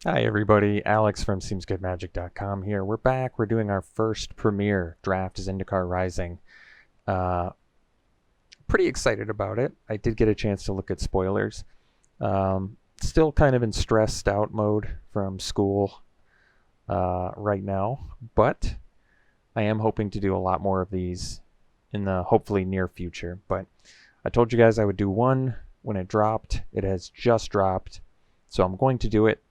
Hi everybody, Alex from SeemsGoodMagic.com here. We're back. We're doing our first premiere draft Zendikar Rising. Uh, Pretty excited about it. I did get a chance to look at spoilers. Still kind of in stressed out mode from school right now, but I am hoping to do a lot more of these in the hopefully near future. But I told you guys I would do one when it dropped. It has just dropped, so I'm going to do it.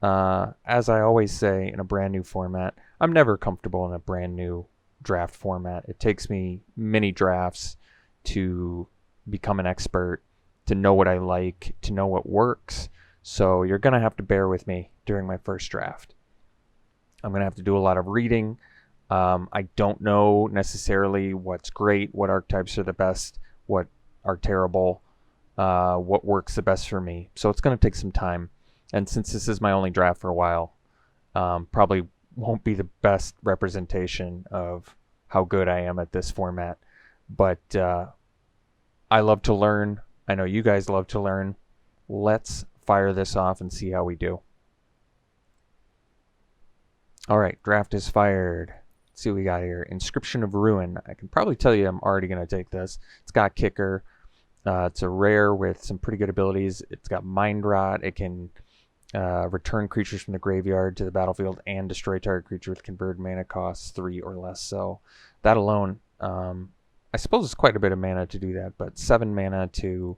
As I always say in a brand new format, I'm never comfortable in a brand new draft format. It takes me many drafts to become an expert, to know what I like, to know what works. So you're going to have to bear with me during my first draft. I'm going to have to do a lot of reading. I don't know necessarily what's great, what archetypes are the best, what are terrible, what works the best for me. So it's going to take some time. And since this is my only draft for a while, probably won't be the best representation of how good I am at this format. But I love to learn. I know you guys love to learn. Let's fire this off and see how we do. All right, draft is fired. Let's see what we got here. Inscription of Ruin. I can probably tell you I'm already going to take this. It's got kicker. It's a rare with some pretty good abilities. It's got Mind Rot. It can return creatures from the graveyard to the battlefield and destroy target creature with converted mana costs 3 or less. So that alone, I suppose it's quite a bit of mana to do that, but 7 mana to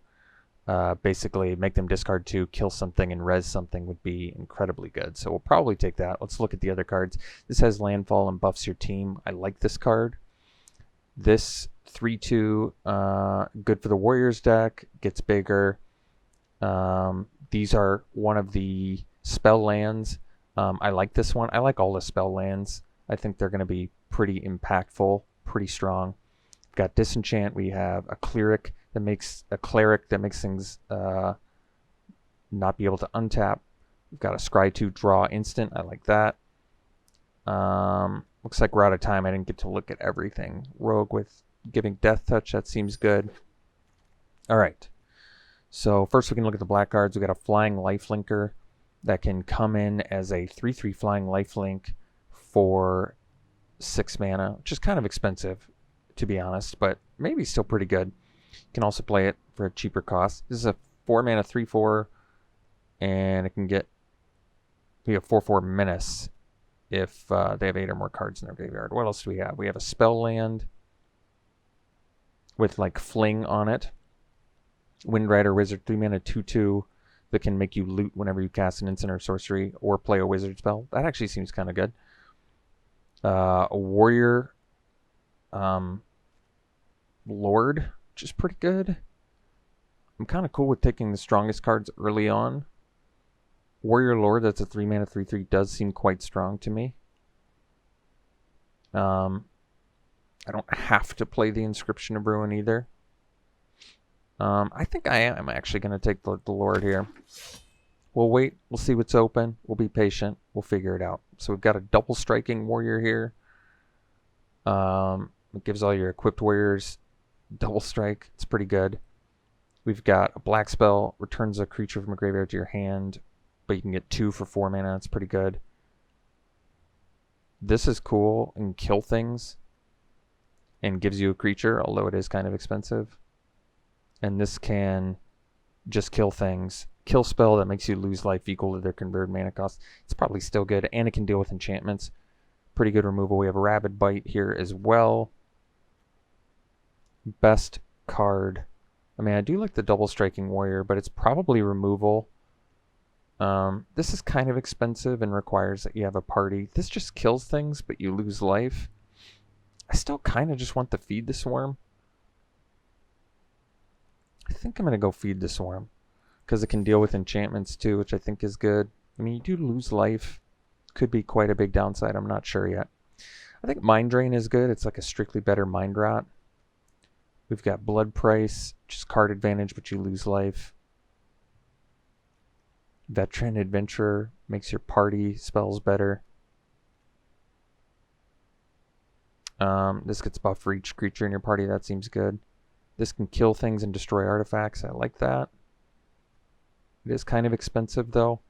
basically make them discard 2, kill something, and res something would be incredibly good. So we'll probably take that. Let's look at the other cards. This has landfall and buffs your team. I like this card. This 3/2, good for the Warriors deck, gets bigger. These are one of the spell lands. I like this one. I like all the spell lands. I think they're going to be pretty impactful, pretty strong. We've got Disenchant. We have a cleric that makes things not be able to untap. We've got a Scry 2 draw instant. I like that. Looks like we're out of time. I didn't get to look at everything. Rogue with giving Death Touch. That seems good. All right. So first we can look at the black cards. We got a Flying Lifelinker that can come in as a 3/3 Flying Lifelink for 6 mana, which is kind of expensive, to be honest, but maybe still pretty good. You can also play it for a cheaper cost. This is a 4 mana 3/4, and it can be a 4/4 menace if they have 8 or more cards in their graveyard. What else do we have? We have a spell land with like Fling on it. Windrider Wizard, 3 mana 2/2 that can make you loot whenever you cast an instant or sorcery or play a wizard spell. That actually seems kind of good. A Warrior Lord, which is pretty good. I'm kind of cool with taking the strongest cards early on. Warrior Lord, that's a 3 mana 3/3, does seem quite strong to me. I don't have to play the Inscription of Ruin either. I think I am actually going to take the Lord here. We'll wait. We'll see what's open. We'll be patient. We'll figure it out. So we've got a double striking warrior here. It gives all your equipped warriors double strike. It's pretty good. We've got a black spell. Returns a creature from a graveyard to your hand, but you can get 2 for 4 mana. It's pretty good. This is cool and kill things and gives you a creature, although it is kind of expensive. And this can just kill things. Kill spell that makes you lose life equal to their converted mana cost. It's probably still good, and it can deal with enchantments. Pretty good removal. We have a Rabid Bite here as well. Best card. I mean, I do like the double striking warrior, but it's probably removal. This is kind of expensive and requires that you have a party. This just kills things, but you lose life. I still kind of just want to feed the Swarm. I think I'm going to go feed the Swarm because it can deal with enchantments too, which I think is good. I mean, you do lose life. Could be quite a big downside. I'm not sure yet. I think Mind Drain is good. It's like a strictly better Mind Rot. We've got Blood Price, which is card advantage, but you lose life. Veteran Adventurer makes your party spells better. This gets buff for each creature in your party. That seems good. This can kill things and destroy artifacts. I like that. It is kind of expensive, though.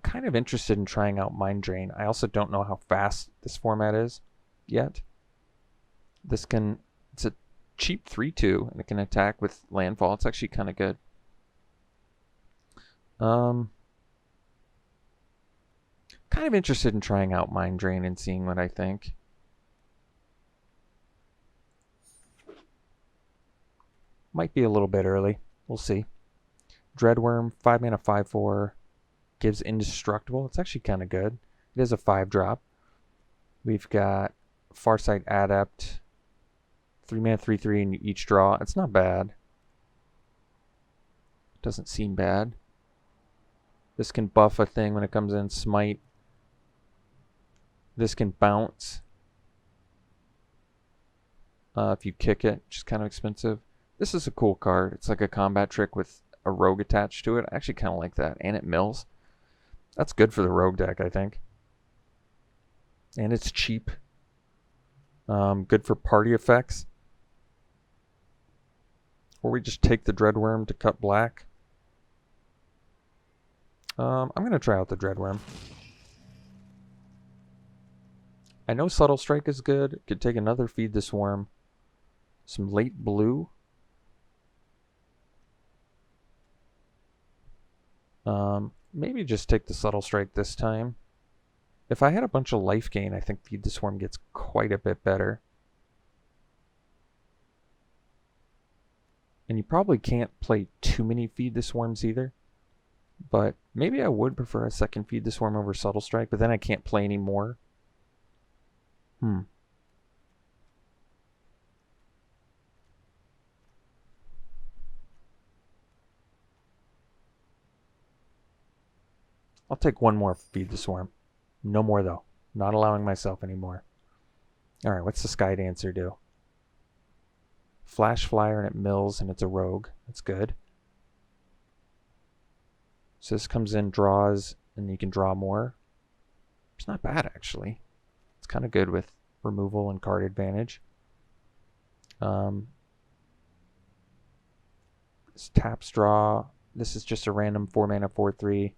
kind of interested in trying out Mind Drain. I also don't know how fast this format is yet. It's a cheap 3/2, and it can attack with landfall. It's actually kind of good. Kind of interested in trying out Mind Drain and seeing what I think. Might be a little bit early. We'll see. Dreadworm, 5 mana, 5/4. Gives indestructible. It's actually kind of good. It is a 5-drop. We've got Farsight Adept, 3 mana, 3/3, and each draw. It's not bad. Doesn't seem bad. This can buff a thing when it comes in. Smite. This can bounce if you kick it, which is kind of expensive. This is a cool card. It's like a combat trick with a rogue attached to it. I actually kind of like that. And it mills. That's good for the rogue deck, I think. And it's cheap. Good for party effects. Or we just take the Dreadworm to cut black. I'm going to try out the Dreadworm. I know Subtle Strike is good. Could take another Feed the Swarm. Some late blue. Maybe just take the Subtle Strike this time. If I had a bunch of life gain, I think Feed the Swarm gets quite a bit better. And you probably can't play too many Feed the Swarms either. But maybe I would prefer a second Feed the Swarm over Subtle Strike, but then I can't play any more. I'll take one more Feed the Swarm. No more, though. Not allowing myself anymore. Alright, what's the Sky Dancer do? Flash Flyer, and it mills, and it's a rogue. That's good. So this comes in, draws, and you can draw more. It's not bad, actually. It's kind of good with removal and card advantage. This taps draw. This is just a random 4 mana 4/3.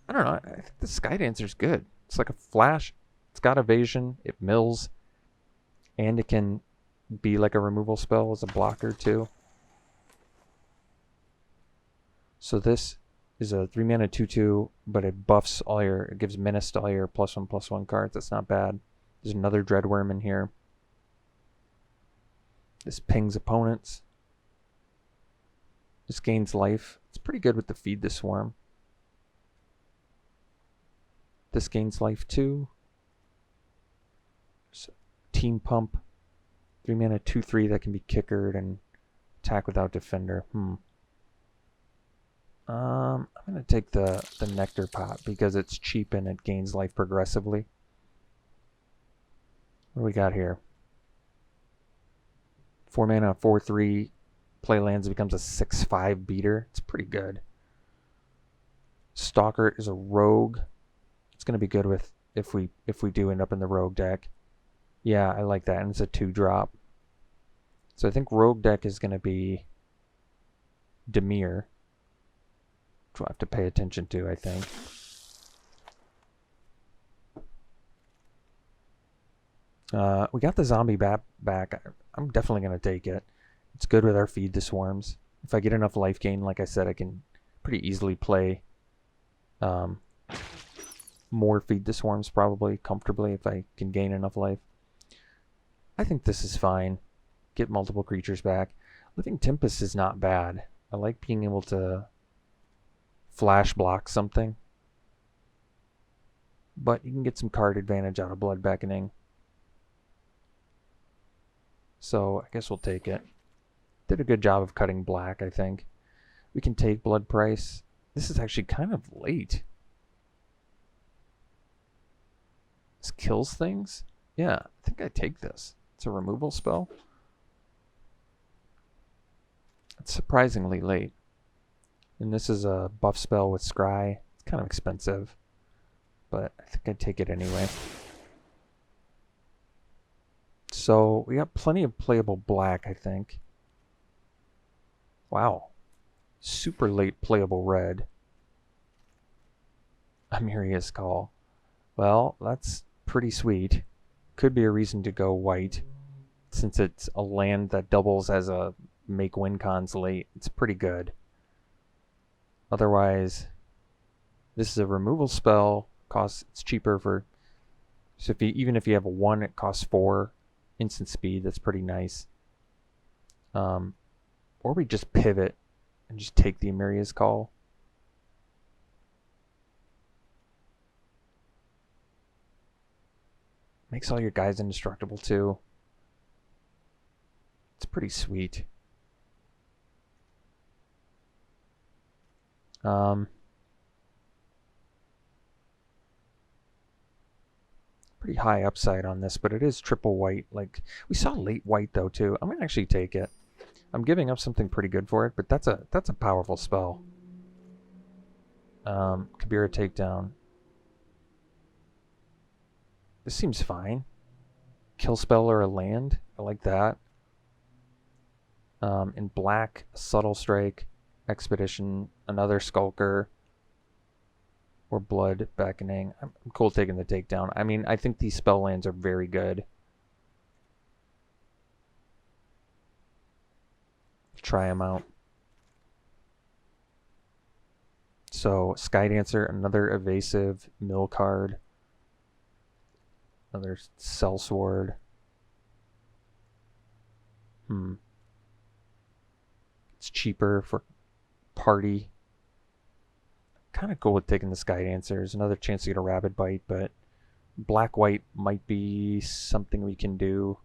I don't know. I think the Sky Dancer's good. It's like a flash. It's got evasion. It mills. And it can be like a removal spell as a blocker too. So this is a 3 mana 2/2, but it buffs all your, it gives menace to all your +1/+1 cards. That's not bad. There's another Dreadworm in here. This pings opponents. This gains life. It's pretty good with the Feed the Swarm. This gains life too. So, Team Pump. 3 mana 2/3 that can be kickered and attack without defender. I'm going to take the Nectar Pot because it's cheap and it gains life progressively. What do we got here? 4 mana 4/3. Play lands, it becomes a 6/5 beater. It's pretty good. Stalker is a rogue. It's going to be good with if we do end up in the rogue deck. Yeah, I like that, and it's a 2-drop. So I think rogue deck is going to be Dimir, which we'll have to pay attention to, I think. We got the zombie back. I'm definitely going to take it. It's good with our Feed the Swarms. If I get enough life gain, like I said, I can pretty easily play more Feed the Swarms probably comfortably if I can gain enough life. I think this is fine. Get multiple creatures back. Living Tempest is not bad. I like being able to flash block something. But you can get some card advantage out of Blood Beckoning. So I guess we'll take it. Did a good job of cutting black, I think. We can take Blood Price. This is actually kind of late. This kills things? Yeah, I think I take this. It's a removal spell. It's surprisingly late. And this is a buff spell with Scry. It's kind of expensive, but I think I'd take it anyway. So we got plenty of playable black, I think. Wow. Super late playable red. Amiria's Call. Well, that's pretty sweet. Could be a reason to go white, since it's a land that doubles as a make win cons late. It's pretty good. Otherwise, this is a removal spell. It's cheaper for. So even if you have a 1, it costs 4 instant speed. That's pretty nice. Or we just pivot and just take the Amiria's Call. Makes all your guys indestructible too. It's pretty sweet. Pretty high upside on this, but it is triple white. Like, we saw late white though too. I'm gonna actually take it. I'm giving up something pretty good for it, but that's a powerful spell. Kabira Takedown. This seems fine. Kill spell or a land. I like that. In black, Subtle Strike, Expedition, another Skulker, or Blood Beckoning. I'm cool taking the takedown. I mean, I think these spell lands are very good. Try them out. So, Skydancer, another evasive mill card. Another Sellsword. It's cheaper for party. Kind of cool with taking the Skydancer. There's another chance to get a Rabid Bite, but black-white might be something we can do.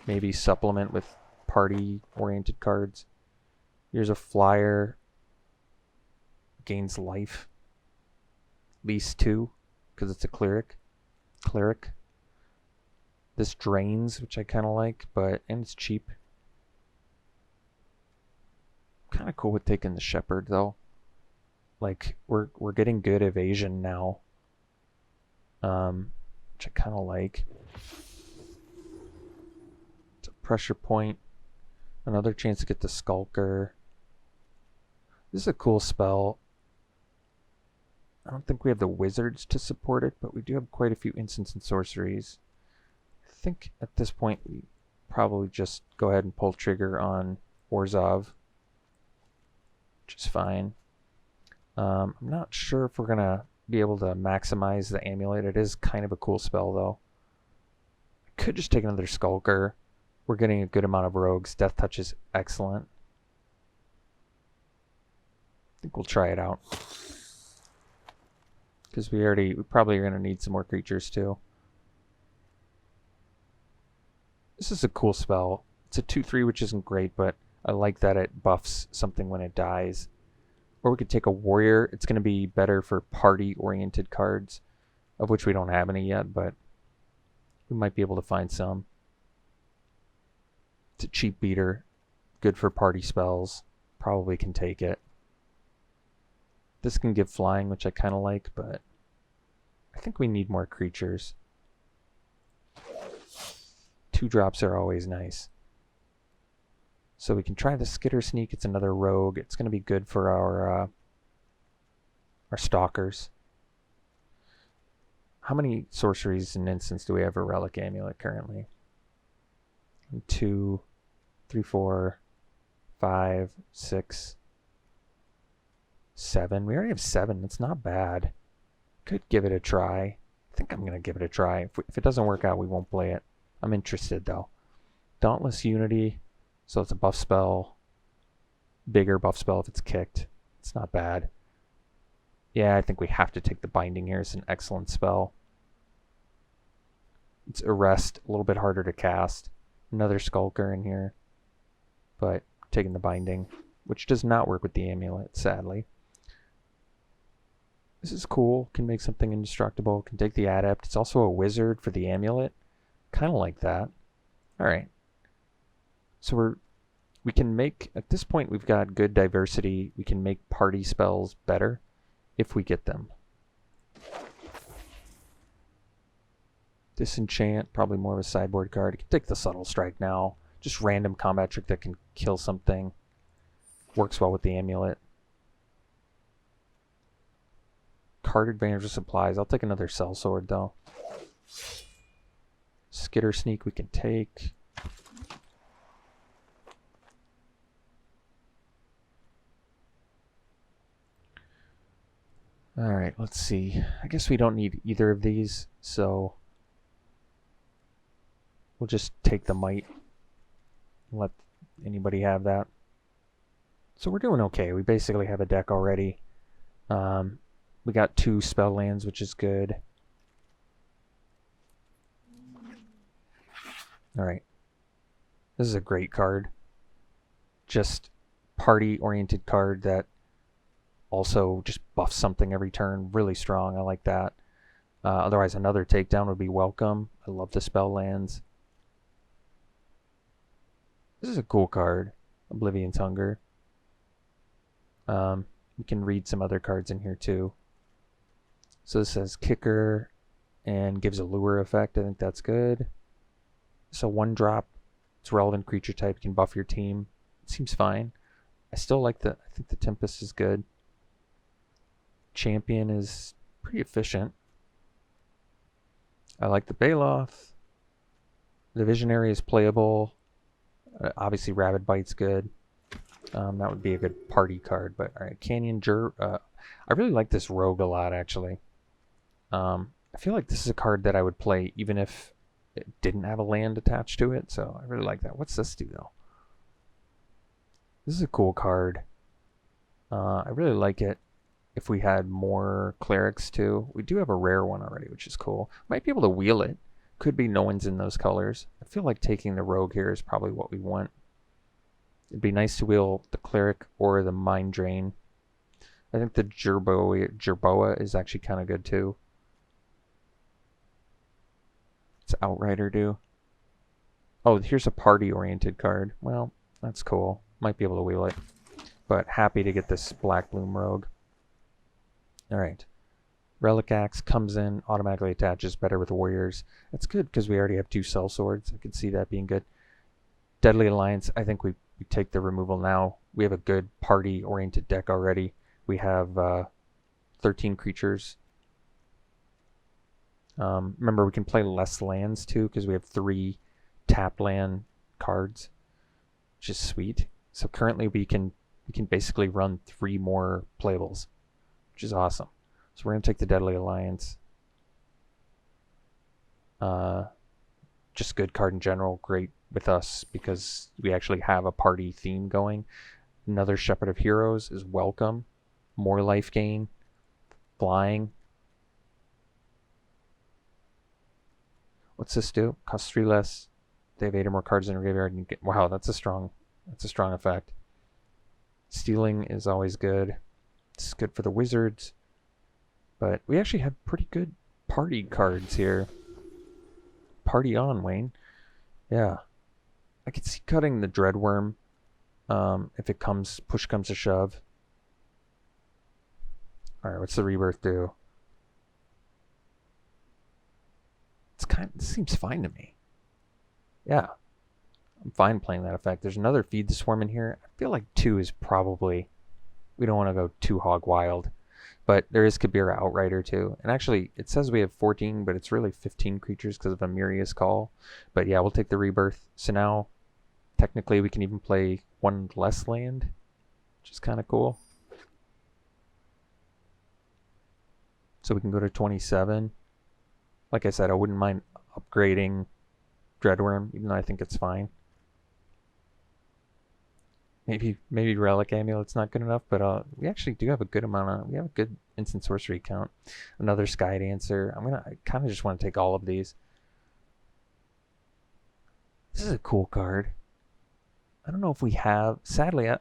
Maybe supplement with party-oriented cards. Here's a flyer. Gains life. At least 2, because it's a cleric. This drains, which I kind of like, and it's cheap. Kind of cool with taking the Shepherd though. Like, we're getting good evasion now, which I kind of like. It's a pressure point. Another chance to get the Skulker. This is a cool spell. I don't think we have the wizards to support it, but we do have quite a few instants and sorceries. I think at this point we probably just go ahead and pull trigger on Orzhov, which is fine. I'm not sure if we're going to be able to maximize the amulet. It is kind of a cool spell, though. I could just take another Skulker. We're getting a good amount of rogues. Death Touch is excellent. I think we'll try it out. Because we probably are going to need some more creatures, too. This is a cool spell. It's a 2/3, which isn't great, but I like that it buffs something when it dies. Or we could take a warrior. It's going to be better for party-oriented cards, of which we don't have any yet, but we might be able to find some. It's a cheap beater. Good for party spells. Probably can take it. This can give flying, which I kind of like, but I think we need more creatures. 2 drops are always nice. So we can try the Skitter Sneak. It's another rogue. It's going to be good for our stalkers. How many sorceries and instants do we have for Relic Amulet currently? 2, 3, 4, 5, 6, 7. We already have 7. That's not bad. Could give it a try. I think I'm going to give it a try. If it doesn't work out, we won't play it. I'm interested, though. Dauntless Unity. So it's a buff spell. Bigger buff spell if it's kicked. It's not bad. Yeah, I think we have to take the Binding here. It's an excellent spell. It's Arrest. A little bit harder to cast. Another Skulker in here. But taking the Binding, which does not work with the Amulet, sadly. This is cool. Can make something indestructible. Can take the Adept. It's also a wizard for the Amulet. Kind of like that. Alright. So we can make, at this point we've got good diversity. We can make party spells better if we get them. Disenchant, probably more of a sideboard card. You can take the Subtle Strike now. Just random combat trick that can kill something. Works well with the Amulet. card advantage of supplies. I'll take another sellsword though. Skitter Sneak we can take. Alright, let's see. I guess we don't need either of these, so we'll just take the might. Let anybody have that. So we're doing okay. We basically have a deck already. We got 2 spell lands, which is good. Alright. This is a great card. Just party-oriented card that also just buffs something every turn. Really strong. I like that. Otherwise, another takedown would be welcome. I love the spell lands. This is a cool card. Oblivion's Hunger. We can read some other cards in here too. So this says Kicker and gives a lure effect. I think that's good. So 1-drop. It's relevant creature type. Can buff your team. It seems fine. I still like I think the Tempest is good. Champion is pretty efficient. I like the Baloth. The Visionary is playable. Obviously, Rabid Bite's good. That would be a good party card. But alright, Canyon I really like this Rogue a lot, actually. I feel like this is a card that I would play even if it didn't have a land attached to it. So I really like that. What's this do though? This is a cool card. I really like it. If we had more clerics too. We do have a rare one already, which is cool. Might be able to wheel it. Could be no one's in those colors. I feel like taking the rogue here is probably what we want. It'd be nice to wheel the cleric or the mind drain. I think the Jerboa is actually kind of good too. What's Outrider do? Oh, here's a party-oriented card. Well, that's cool. Might be able to wheel it. But happy to get this Black Bloom Rogue. Alright. Relic Axe comes in, automatically attaches better with warriors. That's good because we already have 2 sellswords. I can see that being good. Deadly Alliance, I think we take the removal now. We have a good party-oriented deck already. We have 13 creatures. Remember, we can play less lands too because we have 3 tap land cards, which is sweet. So currently we can basically run 3 more playables, which is awesome. So we're going to take the Deadly Alliance. Just good card in general. Great with us because we actually have a party theme going. Another Shepherd of Heroes is welcome. More life gain. Flying. What's this do? Costs 3 less. They have 8 or more cards in their graveyard. And you get, wow, that's a strong effect. Stealing is always good. It's good for the wizards. But we actually have pretty good party cards here. Party on, Wayne. Yeah. I could see cutting the Dreadworm if it push comes to shove. Alright, what's the Rebirth do? It seems fine to me. Yeah. I'm fine playing that effect. There's another Feed the Swarm in here. I feel like 2 is probably... We don't want to go too hog wild. But there is Kabira Outrider too. And actually, it says we have 14, but it's really 15 creatures because of Amiria's Call. But yeah, we'll take the Rebirth. So now, technically, we can even play 1 less land, which is kind of cool. So we can go to 27. Like I said, I wouldn't mind upgrading Dreadworm, even though I think it's fine. Maybe Relic Amulet's not good enough, but we actually do have a good amount we have a good instant sorcery count. Another Sky Dancer. I kind of just want to take all of these. This is a cool card. I don't know if we have, sadly, I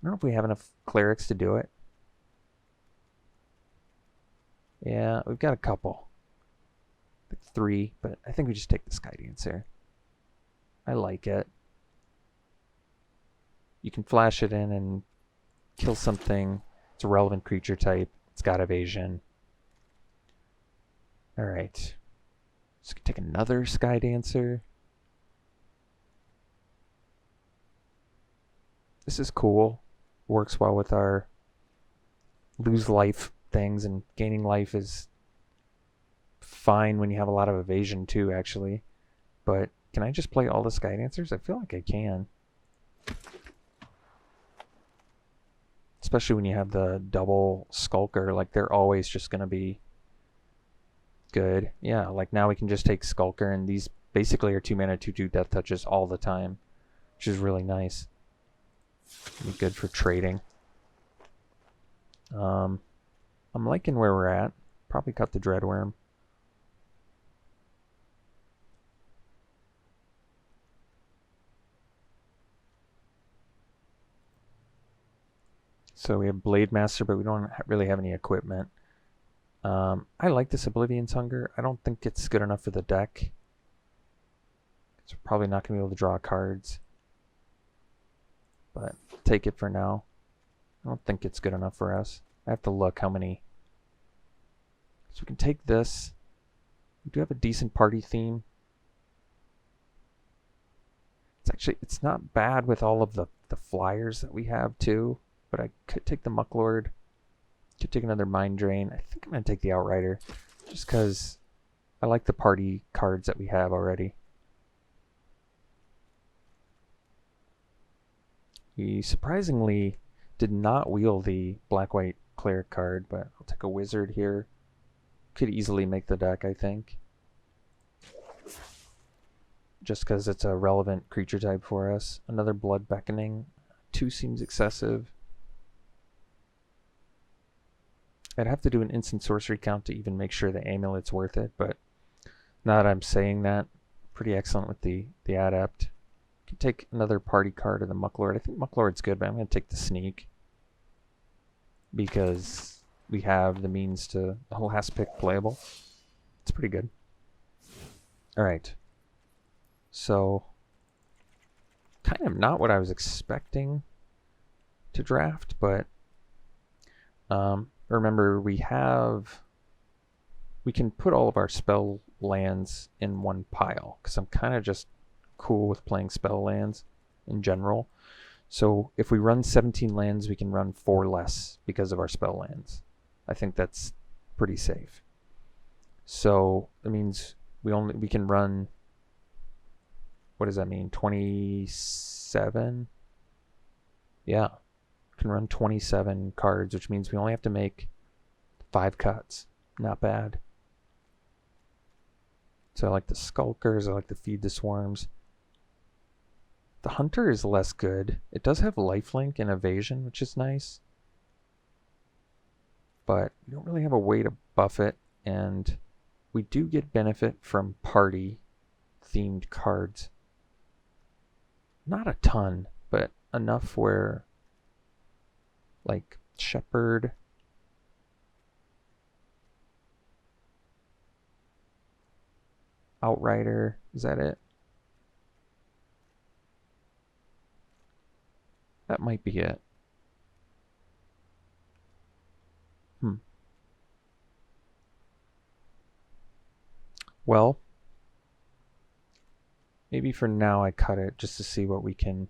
don't know if we have enough clerics to do it. Yeah, we've got a couple. Like 3, but I think we just take the Sky Dancer. I like it. You can flash it in and kill something. It's a relevant creature type. It's got evasion. Alright. Let's take another Sky Dancer. This is cool. Works well with our lose life things, and gaining life is fine when you have a lot of evasion too, actually. But can I just play all the Sky Dancers? I feel like I can. Especially when you have the double Skulker, like they're always just going to be good. Yeah, like now we can just take Skulker, and these basically are 2 mana 2/2 death touches all the time, which is really nice. Be good for trading. I'm liking where we're at. Probably cut the Dreadworm. So we have Blade Master, but we don't really have any equipment. I like this Oblivion's Hunger. I don't think it's good enough for the deck. So we're probably not going to be able to draw cards. But take it for now. I don't think it's good enough for us. I have to look how many. So we can take this. We do have a decent party theme. It's not bad with all of the flyers that we have too. But I could take the Mucklord. Could take another Mind Drain. I think I'm going to take the Outrider. Just because I like the party cards that we have already. We surprisingly did not wheel the Black-White Cleric card, but I'll take a Wizard here. Could easily make the deck, I think. Just because it's a relevant creature type for us. Another Blood Beckoning. 2 seems excessive. I'd have to do an instant sorcery count to even make sure the Amulet's worth it, but now that I'm saying that, pretty excellent with the Adept. Could take another party card of the Mucklord. I think Mucklord's good, but I'm going to take the Sneak because we have the means to the last pick playable. It's pretty good. Alright. So, kind of not what I was expecting to draft, but remember we can put all of our spell lands in one pile because I'm kind of just cool with playing spell lands in general. So if we run 17 lands, we can run 4 less because of our spell lands. I think that's pretty safe. So that means we can run, what does that mean? 27? Yeah. Can run 27 cards, which means we only have to make 5 cuts. Not bad. So I like the Skulkers, I like to feed the Swarms. The Hunter is less good. It does have lifelink and evasion, which is nice. But we don't really have a way to buff it, and we do get benefit from party-themed cards. Not a ton, but enough where, like, Shepherd, Outrider, is that it? That might be it. Well, maybe for now I cut it just to see what we can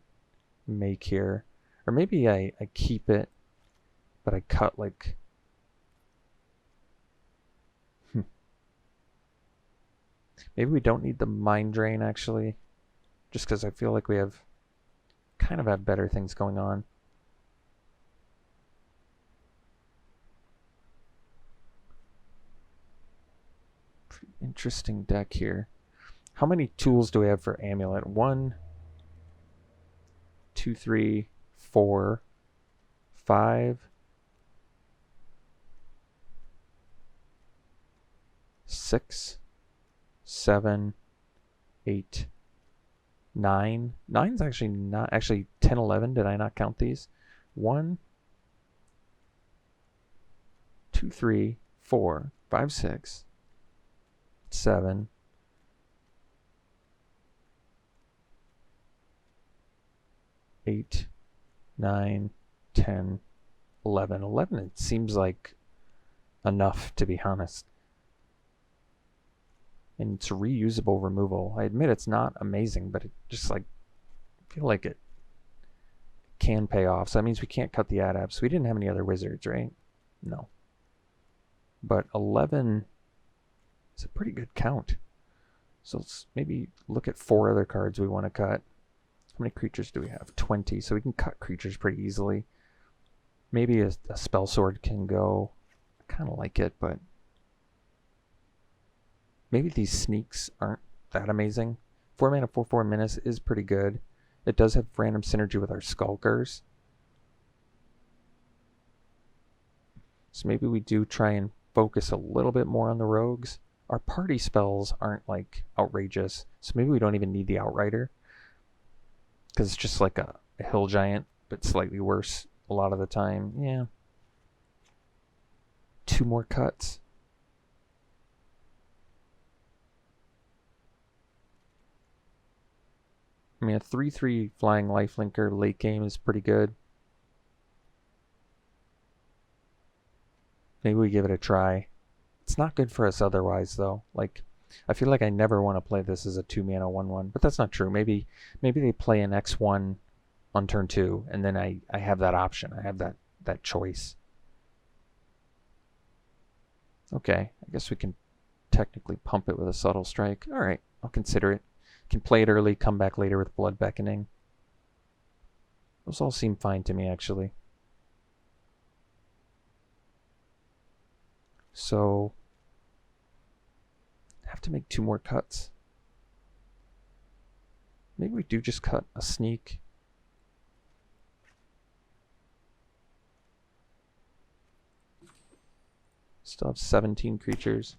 make here. Or maybe I keep it, but I cut like... Maybe we don't need the Mind Drain, actually. Just because I feel like we have better things going on. Pretty interesting deck here. How many tools do we have for Amulet? 1, 2, 3, 4, 5, 6, 7, 8, 9. 9's actually not, 10, 11. Did I not count these? 1, 2, 3, 4, 5, 6, 7, 8, 9, 10, 11. 11, it seems like enough, to be honest. And it's reusable removal. I admit it's not amazing, but it just like, I feel like it can pay off. So that means we can't cut the Adepts. We didn't have any other wizards, right? No. but 11 is a pretty good count. So let's maybe look at 4 other cards we want to cut. How many creatures do we have? 20, so we can cut creatures pretty easily. Maybe a spell sword can go. I kind of like it, but maybe these sneaks aren't that amazing. 4 mana 4/4 menace is pretty good. It does have random synergy with our skulkers. So maybe we do try and focus a little bit more on the rogues. Our party spells aren't like outrageous, so maybe we don't even need the Outrider, because it's just like a hill giant, but slightly worse a lot of the time. Yeah. 2 more cuts. I mean, a 3/3 flying lifelinker late game is pretty good. Maybe we give it a try. It's not good for us otherwise, though. Like, I feel like I never want to play this as a 2 mana 1/1, but that's not true. Maybe they play an X1 on turn 2, and then I have that option. I have that choice. Okay, I guess we can technically pump it with a Subtle Strike. All right, I'll consider it. Can play it early, come back later with Blood Beckoning. Those all seem fine to me, actually. So, I have to make 2 more cuts. Maybe we do just cut a sneak. Still have 17 creatures.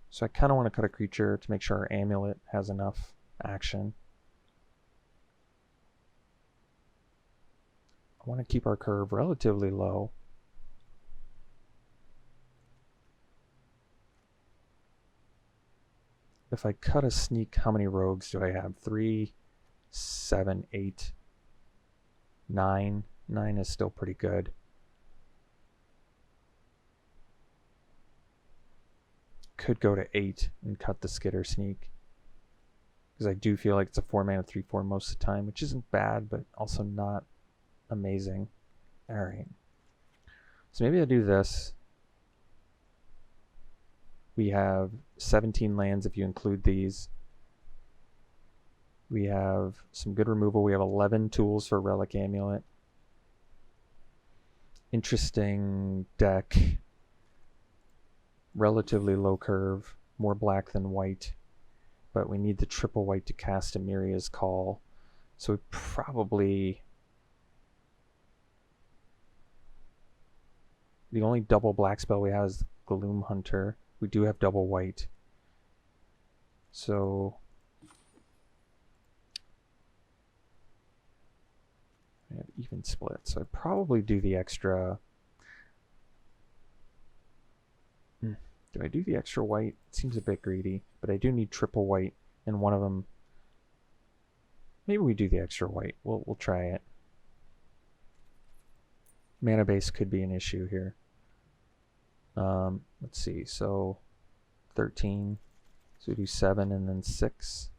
So I kind of want to cut a creature to make sure our amulet has enough action. I want to keep our curve relatively low. If I cut a sneak, how many rogues do I have? 3, 7, 8, 9. 9 is still pretty good. Could go to 8 and cut the Skitter Sneak, because I do feel like it's a 4 mana 3/4 most of the time, which isn't bad, but also not amazing. Alright. So maybe I'll do this. We have 17 lands if you include these. We have some good removal. We have 11 tools for Relic Amulet. Interesting deck. Relatively low curve. More black than white. But we need the triple white to cast Emiria's Call. So we probably... The only double black spell we have is Gloom Hunter. We do have double white. So... we have even split. So I'd probably do the extra... Do I do the extra white? It seems a bit greedy, but I do need triple white, and one of them... Maybe we do the extra white. We'll try it. Mana base could be an issue here. Let's see, so 13. So we do 7 and then 6.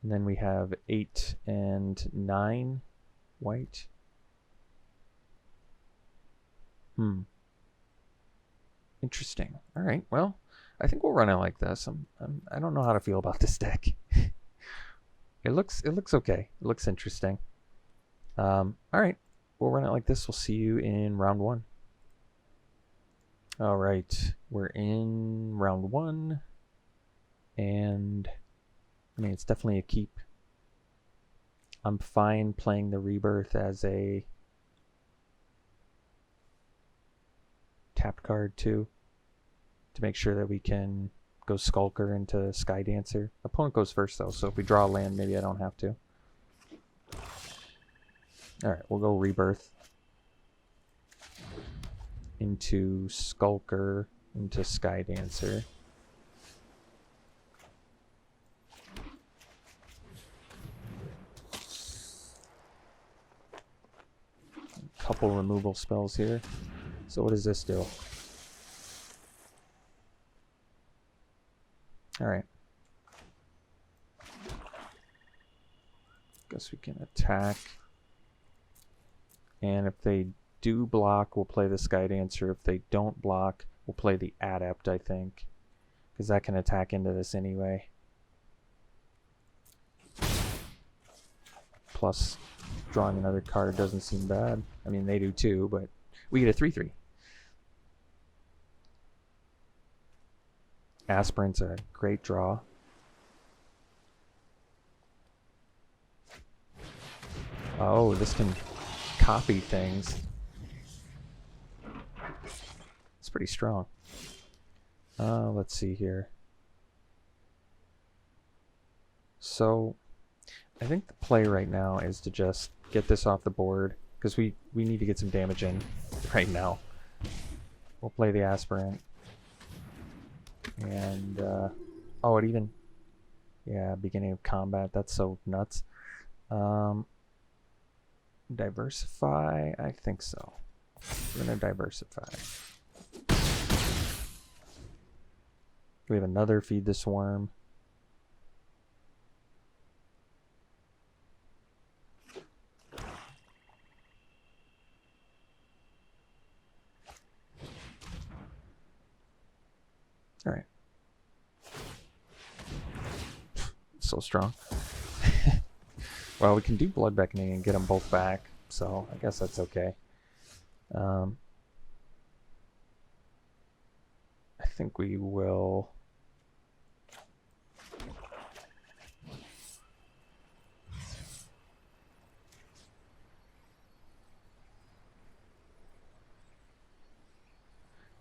And then we have 8 and 9 white. Interesting. All right, well, I think we'll run it like this. I don't know how to feel about this deck. It looks okay. It looks interesting. All right, we'll run it like this. We'll see you in round 1. All right, we're in round 1, and I mean, it's definitely a keep. I'm fine playing the Rebirth as a tapped card too, to make sure that we can go Skulker into Sky Dancer. Opponent goes first though, so if we draw a land, maybe I don't have to. Alright, we'll go Rebirth into Skulker into Sky Dancer. Couple removal spells here. So what does this do? Alright. guess we can attack. And if they do block, we'll play the Sky Dancer. If they don't block, we'll play the Adept, I think. Because that can attack into this anyway. Plus, drawing another card doesn't seem bad. I mean, they do too, but we get a 3/3. Aspirant's a great draw. Oh, this can copy things. It's pretty strong. Let's see here. So, I think the play right now is to just get this off the board, because we need to get some damage in right now. We'll play the Aspirant. And, oh, it even, yeah, beginning of combat, that's so nuts. Diversify, I think so. We're gonna diversify. We have another Feed the Swarm. All right. So strong. Well, we can do Blood Beckoning and get them both back, so I guess that's okay. I think we will...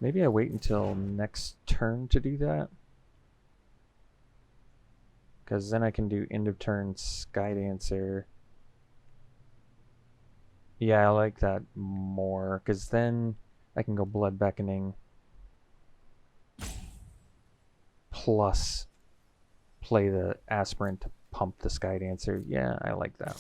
Maybe I wait until next turn to do that. Because then I can do end of turn Sky Dancer. Yeah, I like that more. Because then I can go Blood Beckoning. Plus play the Aspirant to pump the Sky Dancer. Yeah, I like that.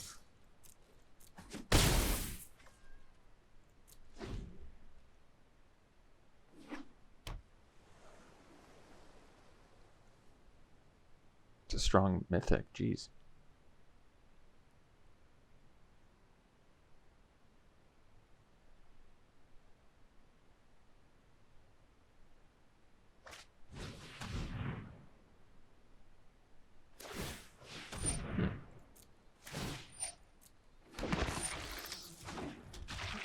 A strong mythic, jeez.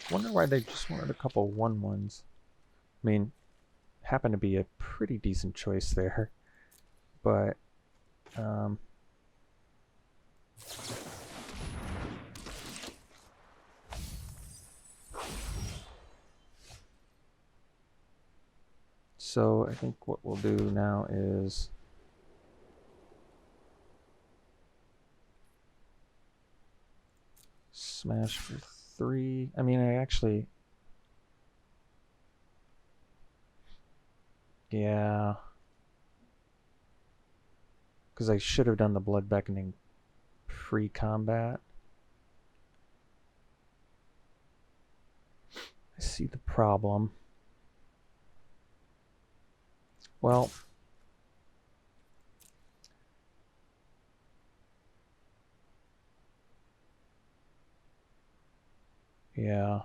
Wonder why they just wanted a couple 1/1s. I mean, happened to be a pretty decent choice there, but so I think what we'll do now is smash for 3. I mean, I actually, yeah, because I should have done the Blood Beckoning pre-combat. I see the problem. Well, yeah.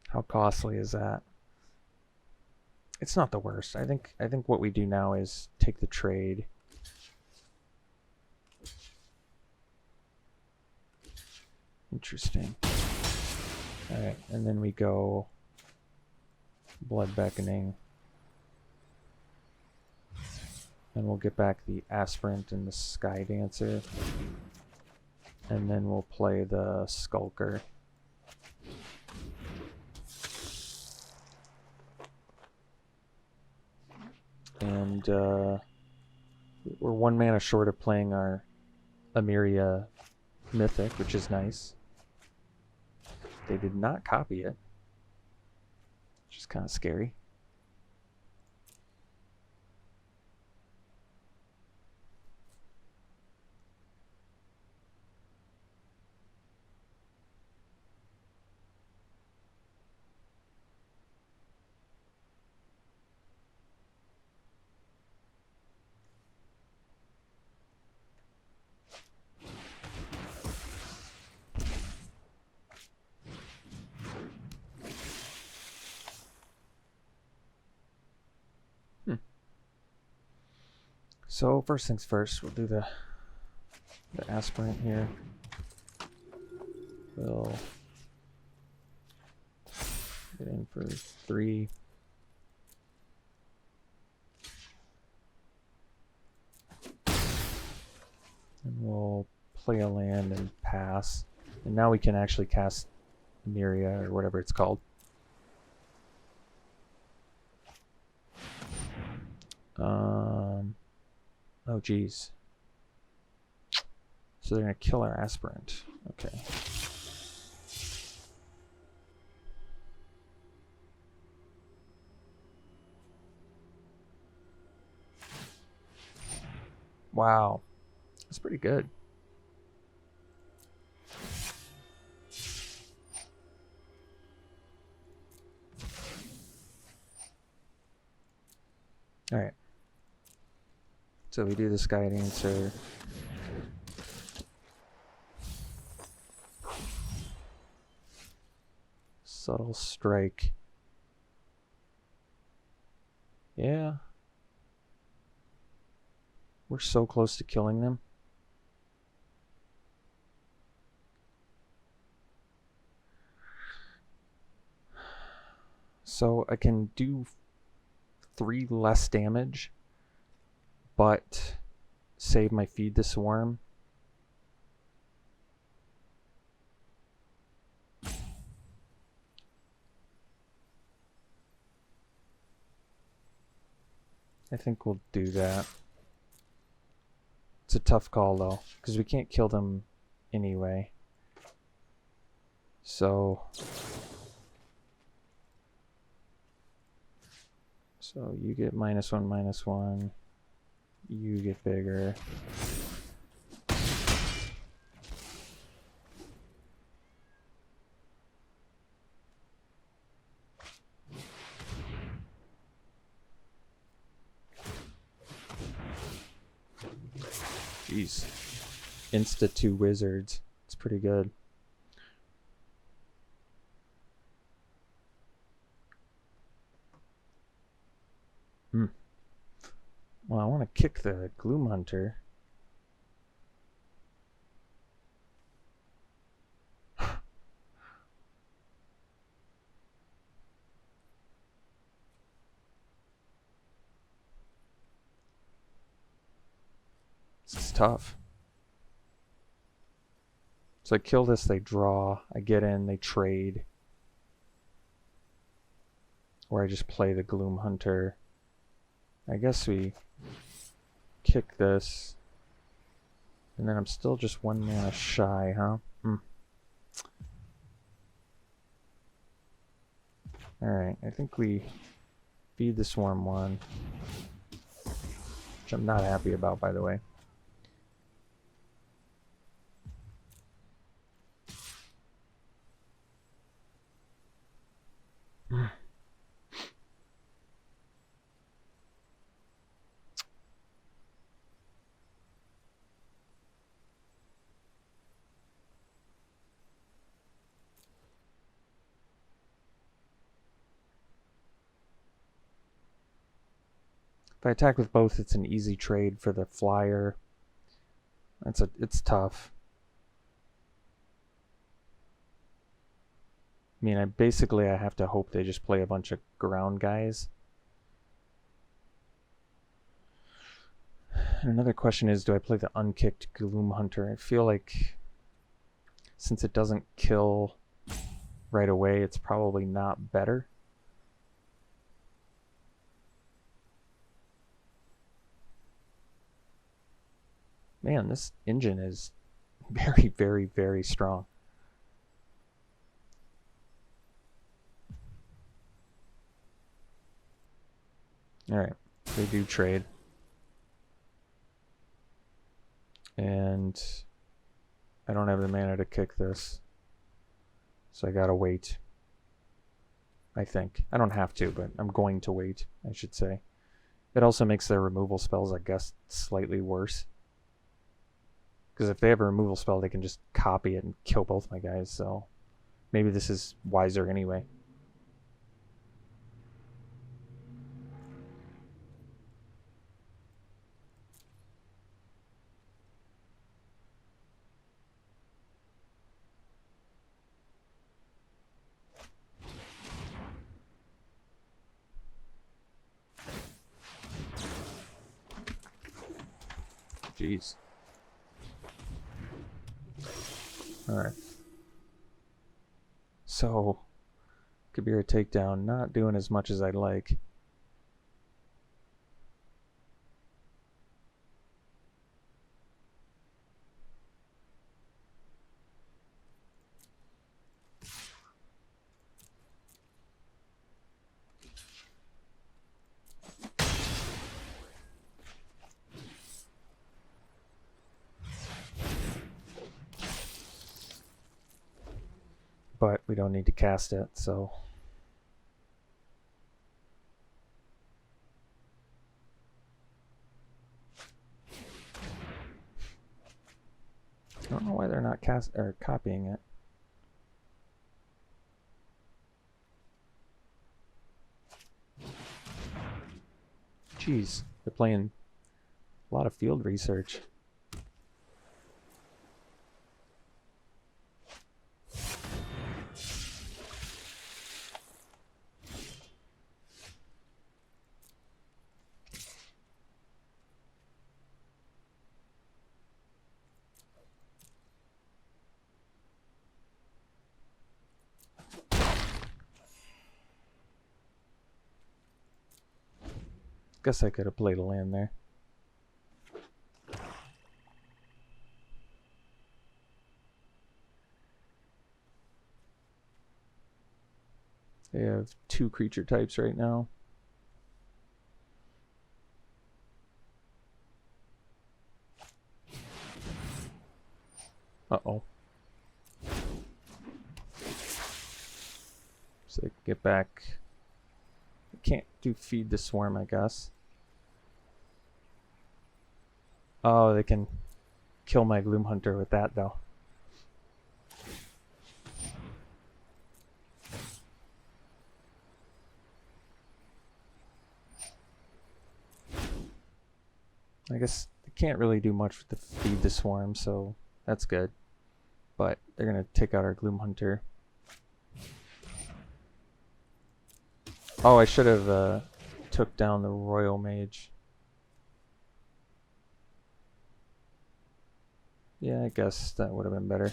How costly is that? It's not the worst. I think what we do now is take the trade. Interesting. Alright, and then we go Blood Beckoning. And we'll get back the Aspirant and the Sky Dancer. And then we'll play the Skulker. And we're 1 mana short of playing our Emiria Mythic, which is nice. They did not copy it, which is kind of scary. So first things first, we'll do the aspirant here. We'll get in for 3. And we'll play a land and pass. And now we can actually cast Myria or whatever it's called. Oh geez. So they're gonna kill our aspirant. Okay. Wow. That's pretty good. Alright. So we do this guiding answer. Subtle strike. Yeah. We're so close to killing them. So I can do 3 less damage, but save my feed the swarm. I think we'll do that. It's a tough call though, because we can't kill them anyway. So you get -1/-1. You get bigger. Jeez. Insta 2 wizards. It's pretty good. Well, I want to kick the Gloom Hunter. This is tough. So I kill this, they draw. I get in, they trade. Or I just play the Gloom Hunter. I guess we kick this. And then I'm still just 1 mana shy, huh? Alright, I think we feed the swarm 1. Which I'm not happy about, by the way. If I attack with both, it's an easy trade for the flyer. It's tough. I mean, I have to hope they just play a bunch of ground guys. And another question is, do I play the unkicked Gloom Hunter? I feel like since it doesn't kill right away, it's probably not better. Man, this engine is very, very, very strong. Alright, they do trade. And I don't have the mana to kick this. So I gotta wait. I think. I don't have to, but I'm going to wait, I should say. It also makes their removal spells, I guess, slightly worse. Because if they have a removal spell, they can just copy it and kill both my guys, so maybe this is wiser anyway. Jeez. Alright. So, Kabira takedown, not doing as much as I'd like. But we don't need to cast it, so... I don't know why they're not copying it. Jeez, they're playing a lot of field research. Guess I could have played a land there. They have 2 creature types right now. Uh-oh. So they can get back. I can't do feed the swarm, I guess. Oh, they can kill my Gloom Hunter with that, though. I guess they can't really do much with the feed the swarm, so that's good. But they're going to take out our Gloom Hunter. Oh, I should have took down the Royal Mage. Yeah, I guess that would have been better.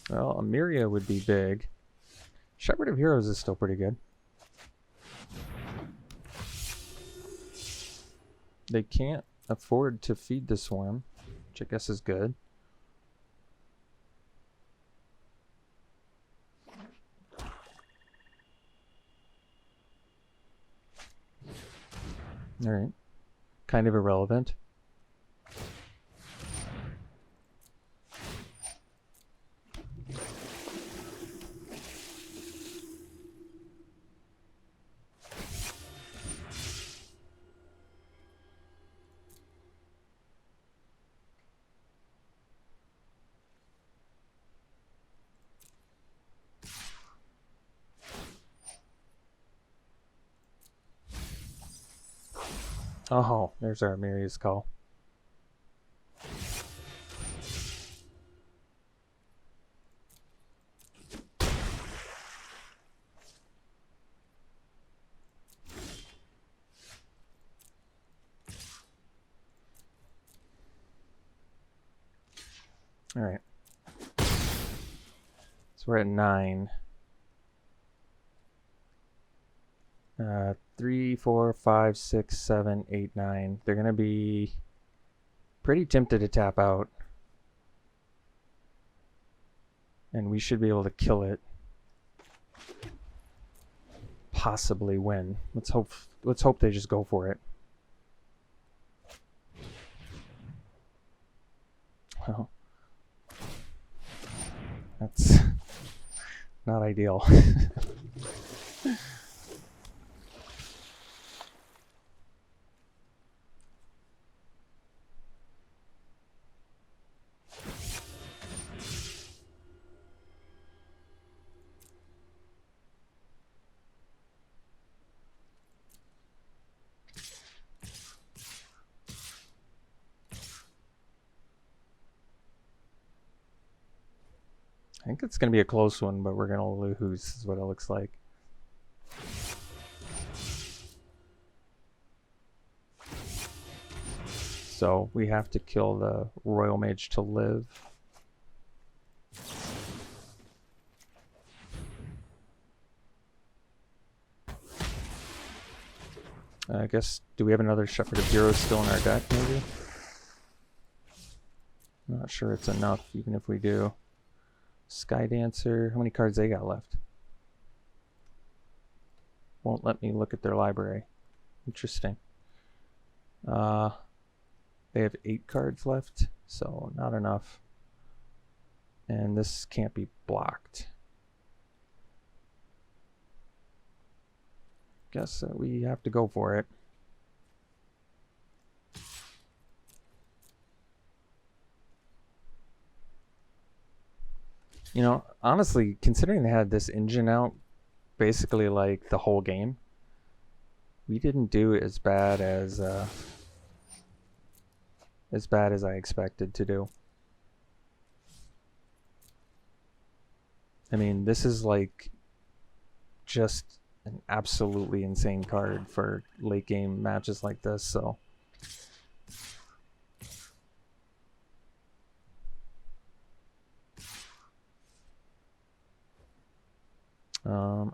Well, Amiria would be big. Shepherd of Heroes is still pretty good. They can't afford to feed the swarm, which I guess is good. Alright. Kind of irrelevant. Oh, there's our Amiria's Call. Alright. So we're at 9. 3, 4, 5, 6, 7, 8, 9. They're going to be pretty tempted to tap out. And we should be able to kill it. Possibly win. Let's hope they just go for it. Well, that's not ideal. think it's going to be a close one, but we're going to lose, is what it looks like. So we have to kill the Royal Mage to live. I guess, do we have another Shepherd of Heroes still in our deck, maybe? I'm not sure it's enough, even if we do. Sky Dancer, how many cards they got left? Won't let me look at their library. Interesting. They have 8 cards left, so not enough. And this can't be blocked. Guess we have to go for it. You know, honestly, considering they had this engine out basically like the whole game, we didn't do as bad as I expected to do. I mean, this is like just an absolutely insane card for late game matches like this, so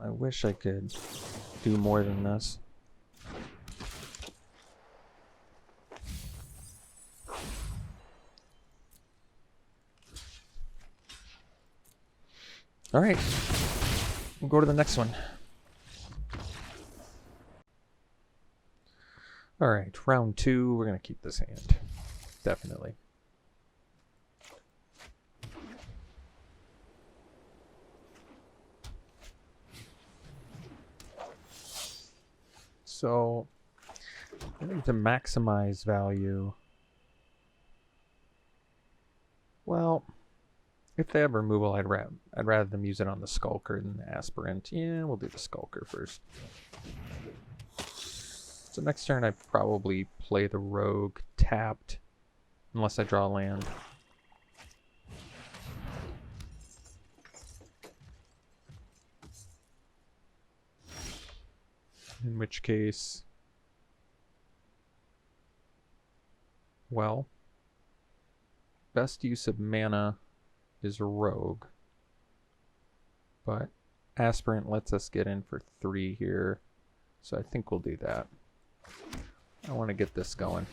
I wish I could do more than this. All right, we'll go to the next one. All right, round 2, we're gonna keep this hand, definitely. So, I think to maximize value, well, if they have removal, I'd rather them use it on the Skulker than the Aspirant. Yeah, we'll do the Skulker first. So next turn I probably play the Rogue tapped, unless I draw land. In which case, well, best use of mana is Rogue, but Aspirant lets us get in for 3 here, so I think we'll do that. I want to get this going.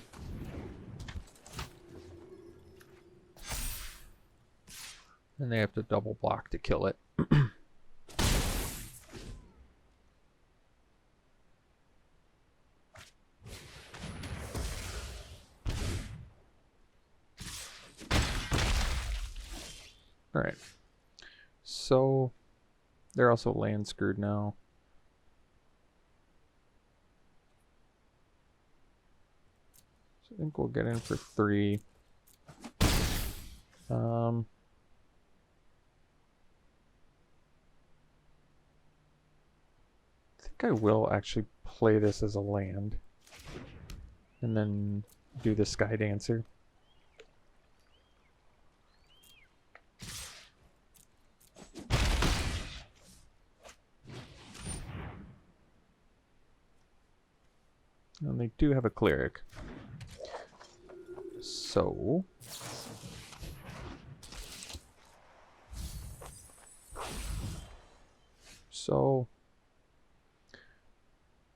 And they have to double block to kill it. Alright, so they're also land screwed now. So I think we'll get in for 3. I think I will actually play this as a land and then do the Sky Dancer. And they do have a Cleric. So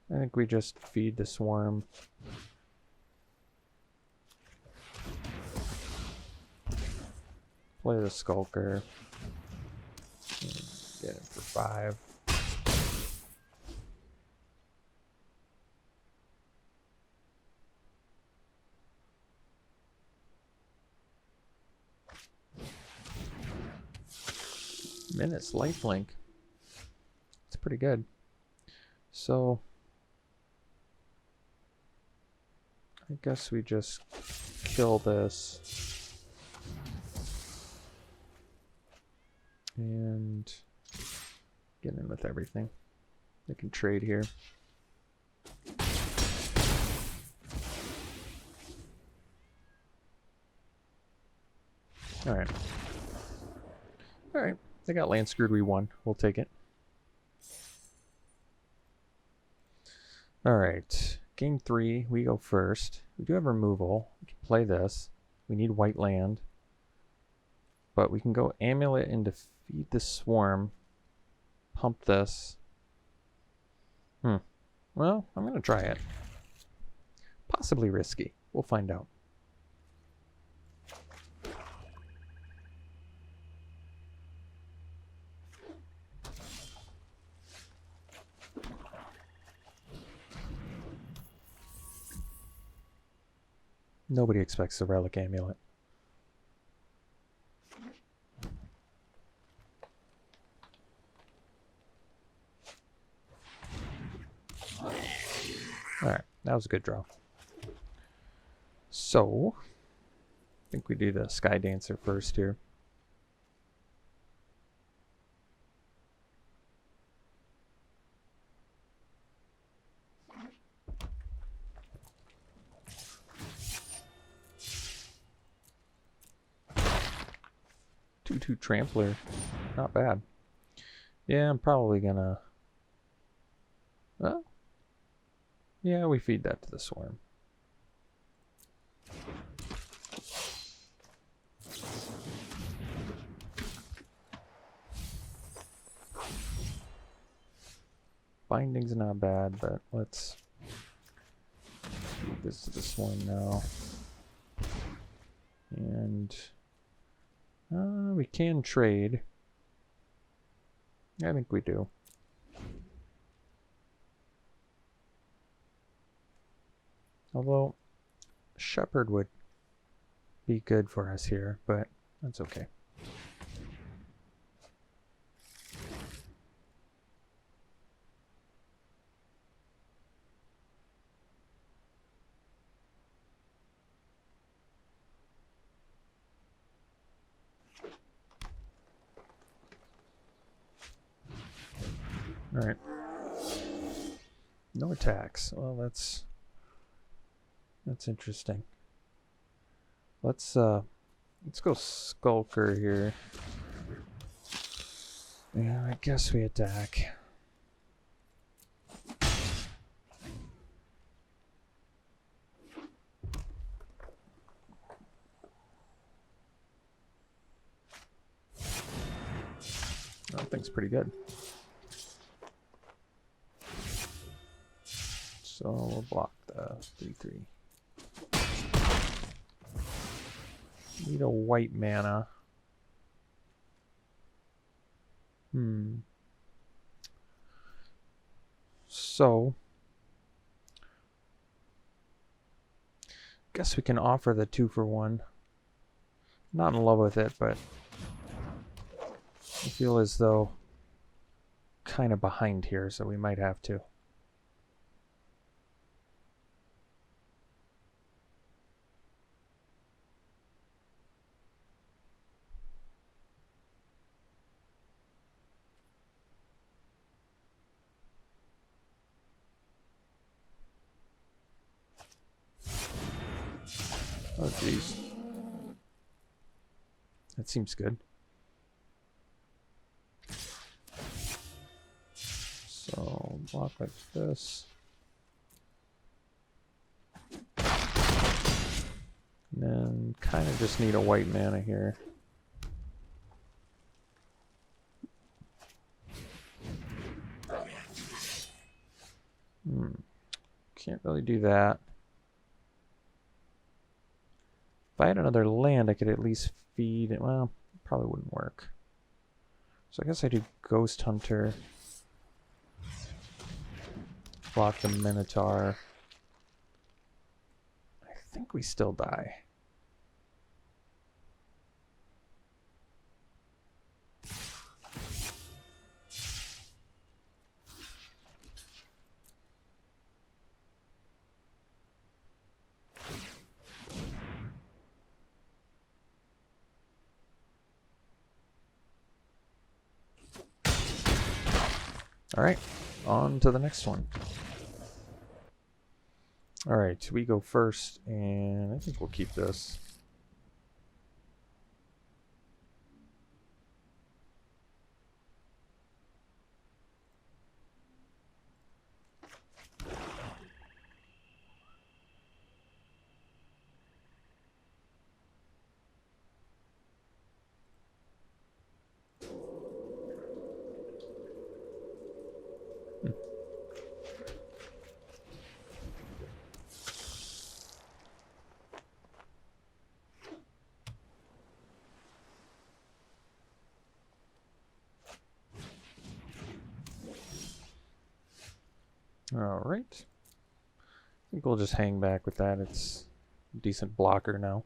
I think we just feed the Swarm. Play the Skulker. Get it for 5. Minutes lifelink. It's pretty good. So I guess we just kill this and get in with everything. They can trade here. All right. All right. They got land screwed, we won. We'll take it. Alright, game 3, we go first. We do have removal. We can play this. We need white land. But we can go Amulet and defeat the Swarm. Pump this. Well, I'm going to try it. Possibly risky. We'll find out. Nobody expects the Relic Amulet. Alright, that was a good draw. So, I think we do the Sky Dancer first here. Two Trampler, not bad. Yeah, I'm probably gonna. Well, yeah, we feed that to the Swarm. Binding's not bad, but let's feed this to the Swarm now. And we can trade. I think we do. Although, Shepherd would be good for us here, but that's okay. Alright. No attacks. Well, that's interesting. Let's go Skulker here. Yeah, I guess we attack. That thing's pretty good. So we'll block the 3/3. Need a white mana. So guess we can offer the 2-for-1. Not in love with it, but I feel as though kind of behind here, so we might have to. Oh, jeez. That seems good. So, block like this. And then kind of just need a white mana here. Can't really do that. If I had another land, I could at least feed it. Well, probably wouldn't work. So I guess I do Ghost Hunter. Block the Minotaur. I think we still die. All right, on to the next one. All right, we go first, and I think we'll keep this. Alright. I think we'll just hang back with that. It's a decent blocker now.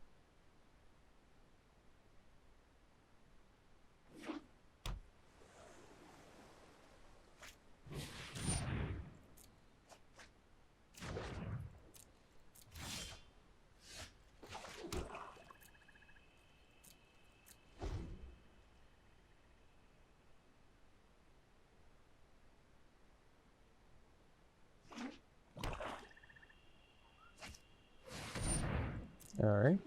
Alright.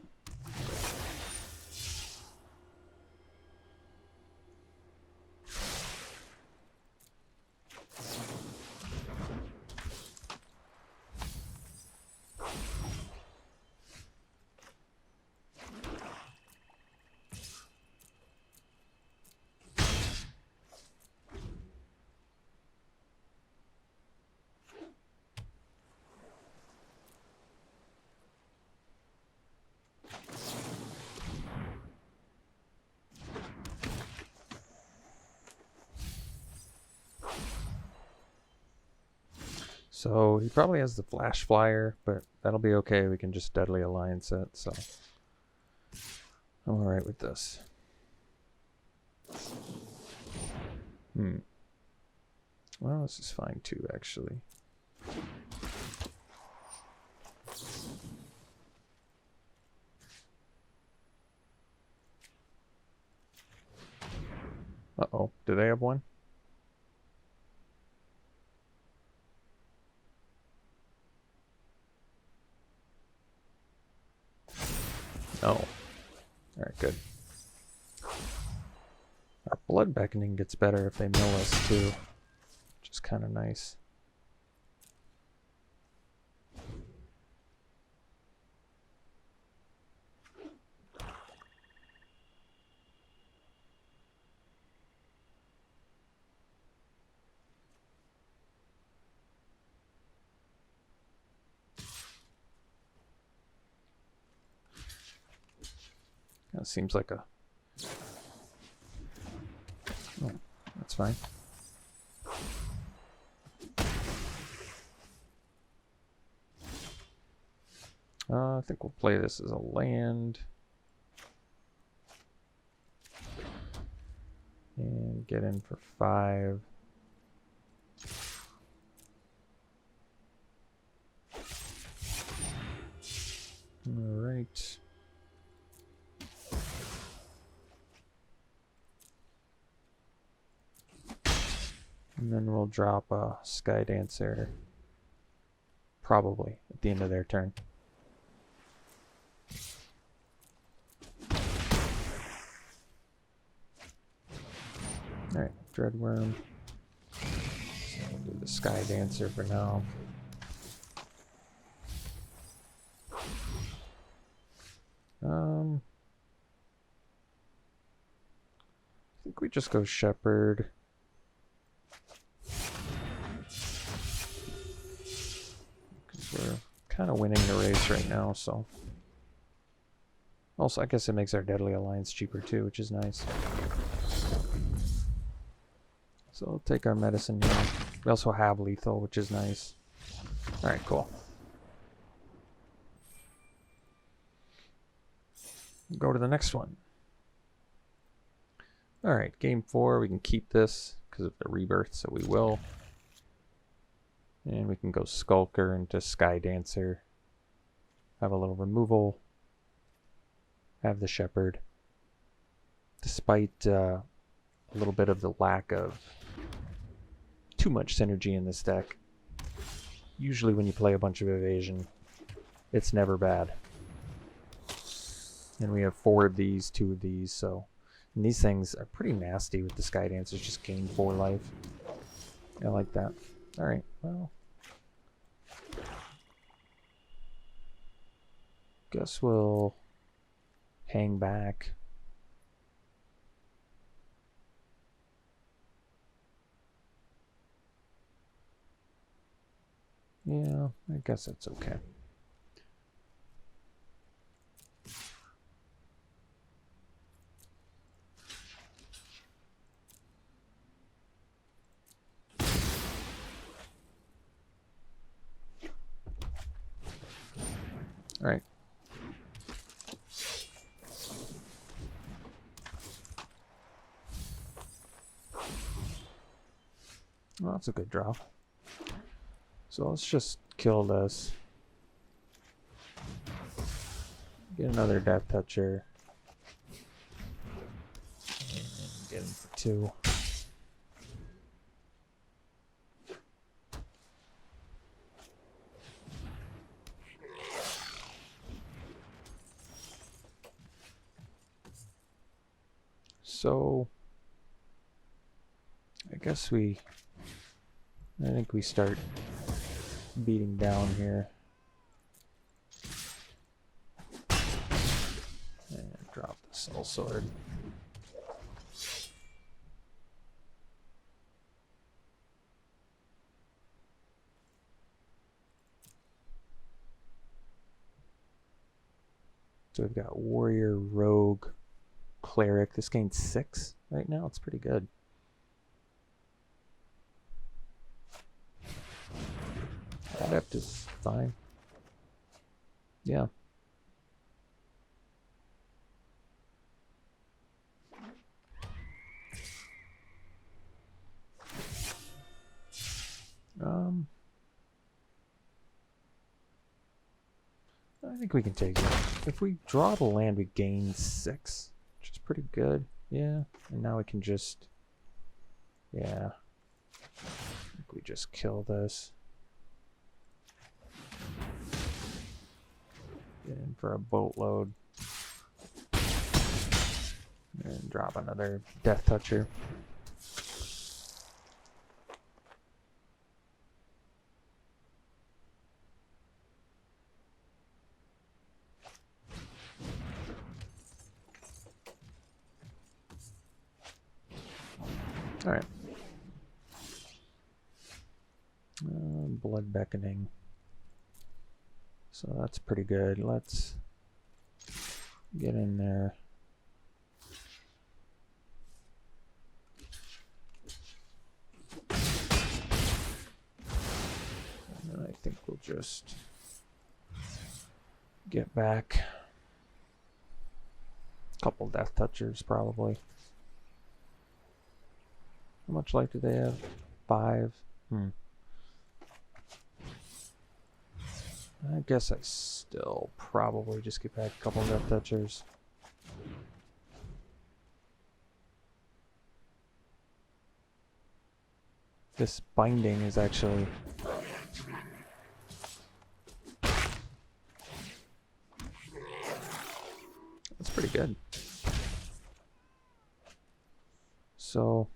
So he probably has the Flash Flyer, but that'll be okay. We can just Deadly Alliance it, so I'm alright with this. Well, this is fine too, actually. Uh-oh, do they have one? Oh. Alright, good. Our Blood Beckoning gets better if they mill us too, which is kind of nice. That seems like a... Oh, that's fine. I think we'll play this as a land. And get in for 5. Alright. And then we'll drop a Sky Dancer, probably, at the end of their turn. Alright, Dreadworm. So we'll do the Sky Dancer for now. I think we just go Shepherd. We're kind of winning the race right now, so. Also, I guess it makes our Deadly Alliance cheaper too, which is nice. So we'll take our medicine here. We also have lethal, which is nice. Alright, cool. Go to the next one. Alright, game 4. We can keep this because of the rebirth, so we will. And we can go Skulker into Sky Dancer. Have a little removal. Have the Shepherd. Despite a little bit of the lack of too much synergy in this deck, usually when you play a bunch of evasion, it's never bad. And we have 4 of these, 2 of these, so... And these things are pretty nasty with the Sky Dancers, just gain 4 life. I like that. Alright, well... Guess we'll hang back. Yeah, I guess that's okay. Alright. Well, that's a good draw. So let's just kill this. Get another Death Toucher. And get him for 2. So I guess I think we start beating down here. And drop the Soul Sword. So we've got Warrior, Rogue, Cleric. This gains 6 right now. It's pretty good. Adept is fine. Yeah. I think we can take it. If we draw the land, we gain 6, which is pretty good. Yeah, and now we can just, yeah, I think we just kill this. Get in for a boatload. And drop another Death Toucher. Alright. Blood Beckoning. So that's pretty good. Let's get in there. And I think we'll just get back a couple Death Touchers probably. How much life do they have? 5. I guess I still probably just get back a couple Death Touchers. This binding is actually... That's pretty good. So...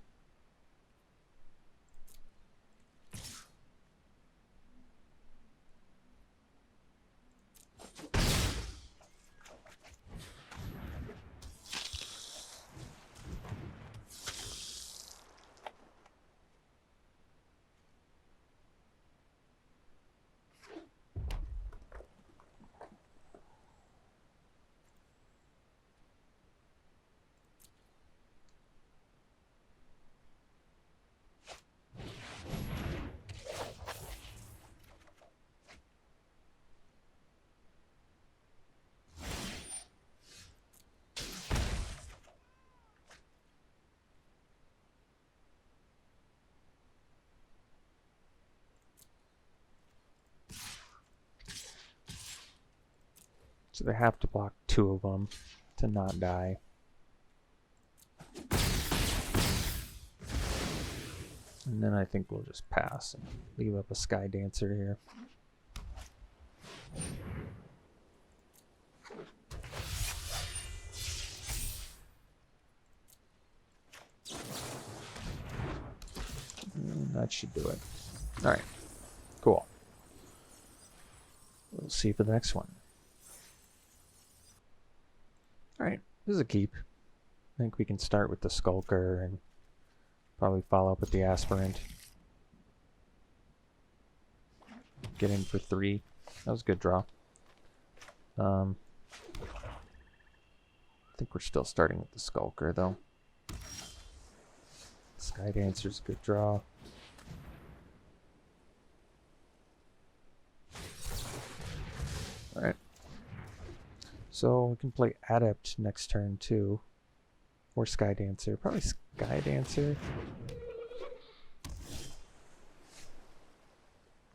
So they have to block 2 of them to not die. And then I think we'll just pass and leave up a Sky Dancer here. And that should do it. Alright, cool. We'll see for the next one. Alright, this is a keep. I think we can start with the Skulker and probably follow up with the Aspirant. Get in for 3. That was a good draw. I think we're still starting with the Skulker though. Sky Dancer's a good draw. Alright. So we can play Adept next turn too. Or Sky Dancer. Probably Sky Dancer.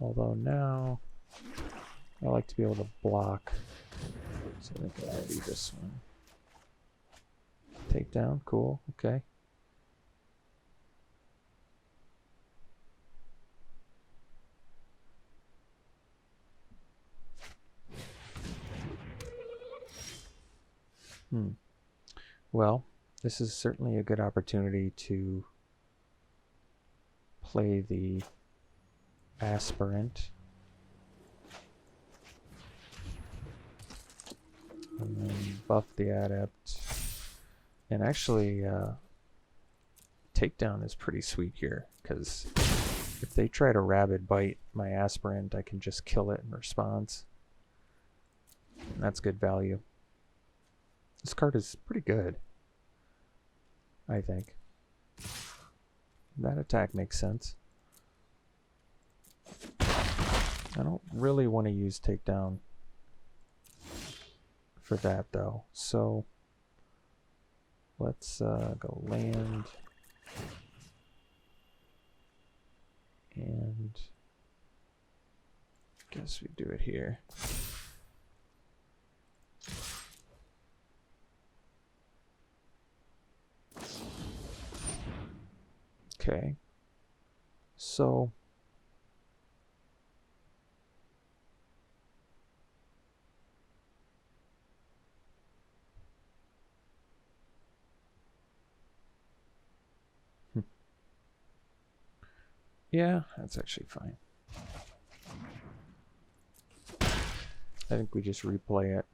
Although now I like to be able to block. So I think I'll do this one. Takedown, cool, okay. Well, this is certainly a good opportunity to play the Aspirant. And then buff the Adept. And actually, Takedown is pretty sweet here, because if they try to Rabid Bite my Aspirant, I can just kill it in response. And that's good value. This card is pretty good, I think. That attack makes sense. I don't really want to use Takedown for that though, so let's go land and guess we do it here. Okay, so yeah, that's actually fine. I think we just replay it.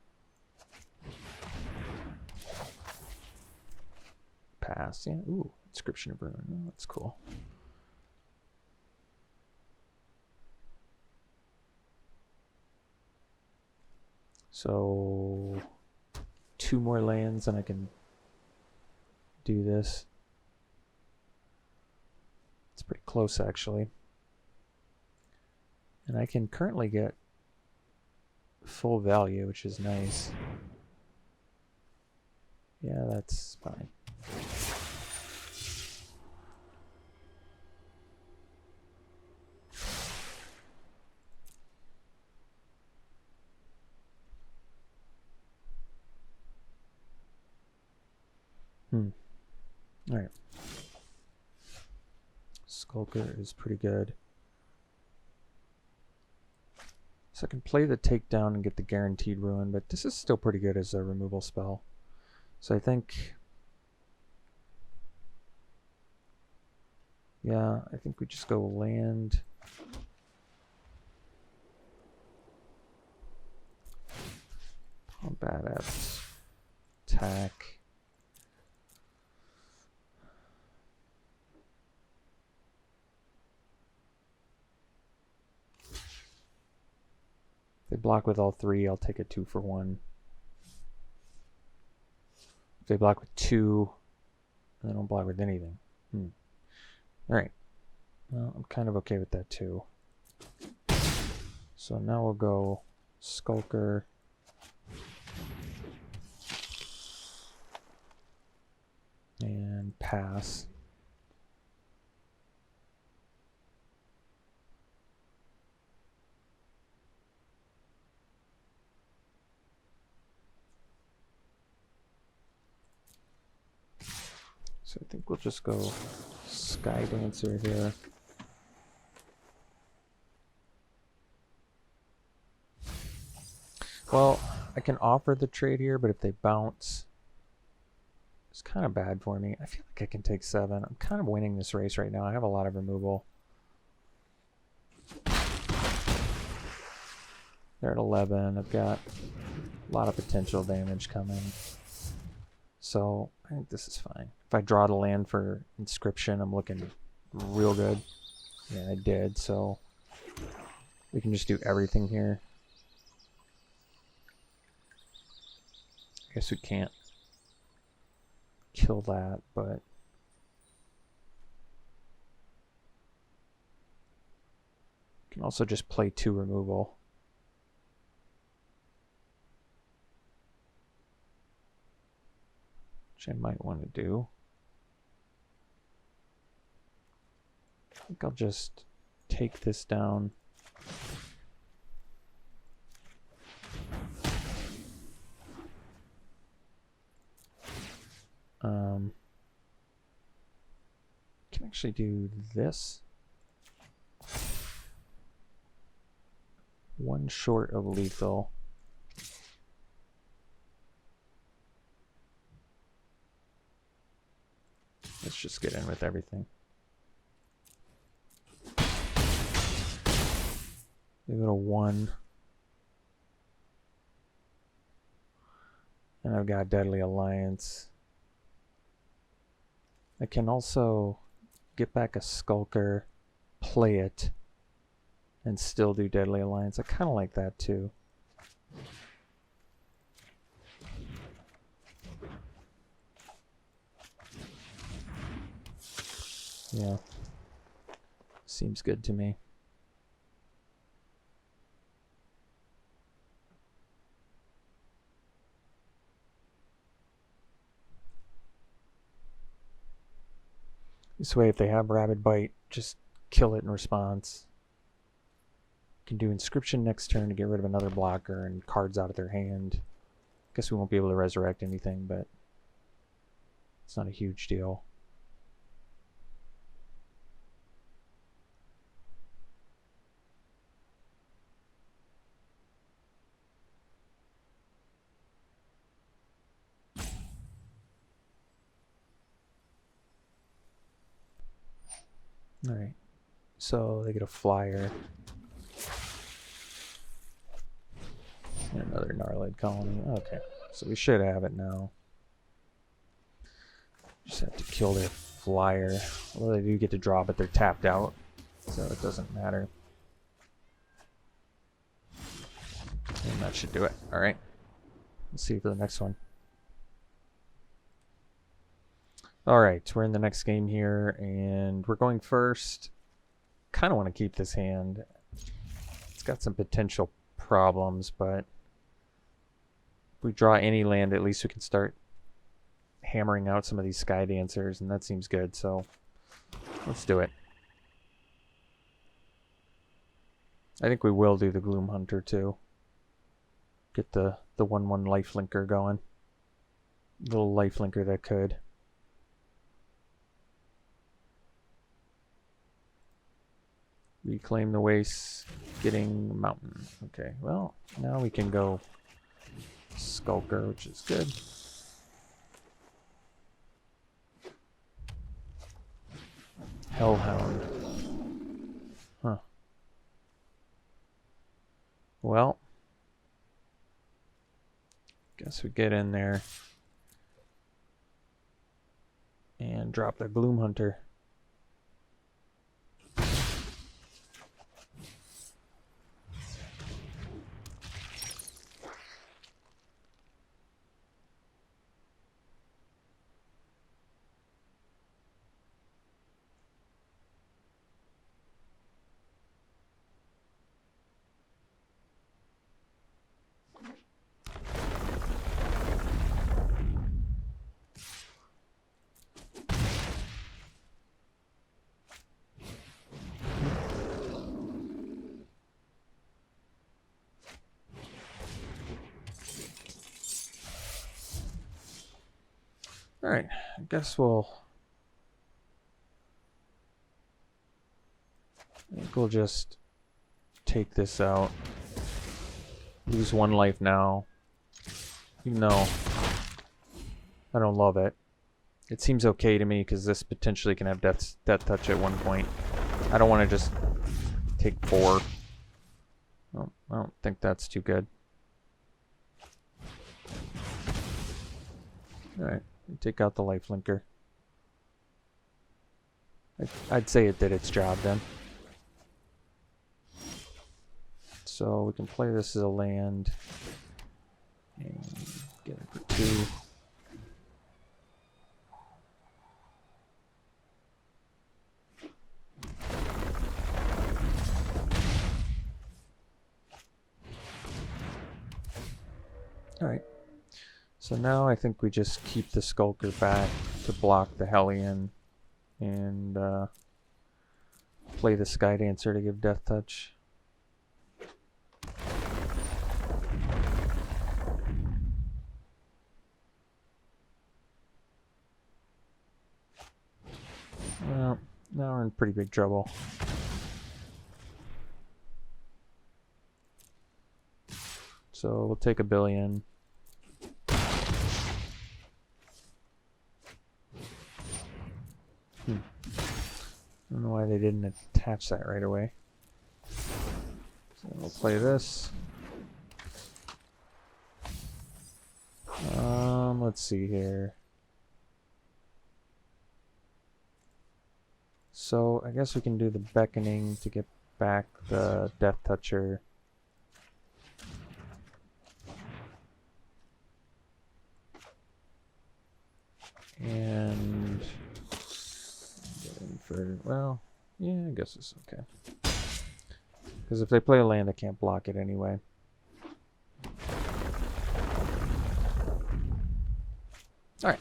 Pass, yeah. Ooh, Inscription of Ruin. Oh, that's cool. So 2 more lands and I can do this. It's pretty close actually. And I can currently get full value, which is nice. Yeah, that's fine. Alright. Skulker is pretty good. So I can play the Takedown and get the Guaranteed Ruin, but this is still pretty good as a removal spell. So I think... yeah, I think we just go land. Combat Adept. Attack. If they block with all 3, I'll take a 2 for 1. If they block with 2, they don't block with anything. Alright. Well, I'm kind of okay with that too. So now we'll go Skulker. And pass. So I think we'll just go Sky Dancer here. Well, I can offer the trade here, but if they bounce, it's kind of bad for me. I feel like I can take 7. I'm kind of winning this race right now. I have a lot of removal. They're at 11. I've got a lot of potential damage coming. So I think this is fine. If I draw the land for Inscription, I'm looking real good. Yeah, I did. So we can just do everything here. I guess we can't kill that, but we can also just play 2 removal. which I might want to do. I think I'll just take this down. Can actually do this. One short of lethal. Let's just get in with everything. Give it a 1. And I've got Deadly Alliance. I can also get back a Skulker, play it, and still do Deadly Alliance. I kind of like that too. Yeah. Seems good to me. This way, if they have Rabid Bite, just kill it in response. Can do Inscription next turn to get rid of another blocker and cards out of their hand. Guess we won't be able to resurrect anything, but it's not a huge deal. Alright, so they get a flyer. And another Gnarlid Colony. Okay, so we should have it now. Just have to kill their flyer. Although they do get to draw, but they're tapped out, so it doesn't matter. And that should do it. Alright, let's see for the next one. Alright, we're in the next game here, and we're going first. Kind of want to keep this hand. It's got some potential problems, but if we draw any land, at least we can start hammering out some of these Sky Dancers, and that seems good, so let's do it. I think we will do the Gloom Hunter too. Get the 1/1 lifelinker going. Little lifelinker that could. Reclaim the Waste, getting Mountain. Okay, well, now we can go Skulker, which is good. Hellhound. Huh. Well, guess we get in there and drop the Gloom Hunter. Alright, I guess we'll just take this out. Lose 1 life now. Even though I don't love it. It seems okay to me because this potentially can have death touch at one point. I don't want to just take 4. Well, I don't think that's too good. Alright. Take out the lifelinker. I'd say it did its job then. So we can play this as a land and get it for 2. Alright. So now I think we just keep the Skulker back to block the Hellion and play the Sky Dancer to give Death Touch. Well, now we're in pretty big trouble. So we'll take 1 billion. I don't know why they didn't attach that right away. So we'll play this. Let's see here. So I guess we can do the Beckoning to get back the Death Toucher. And get in for, well, yeah, I guess it's okay. Because if they play a land, I can't block it anyway. Alright,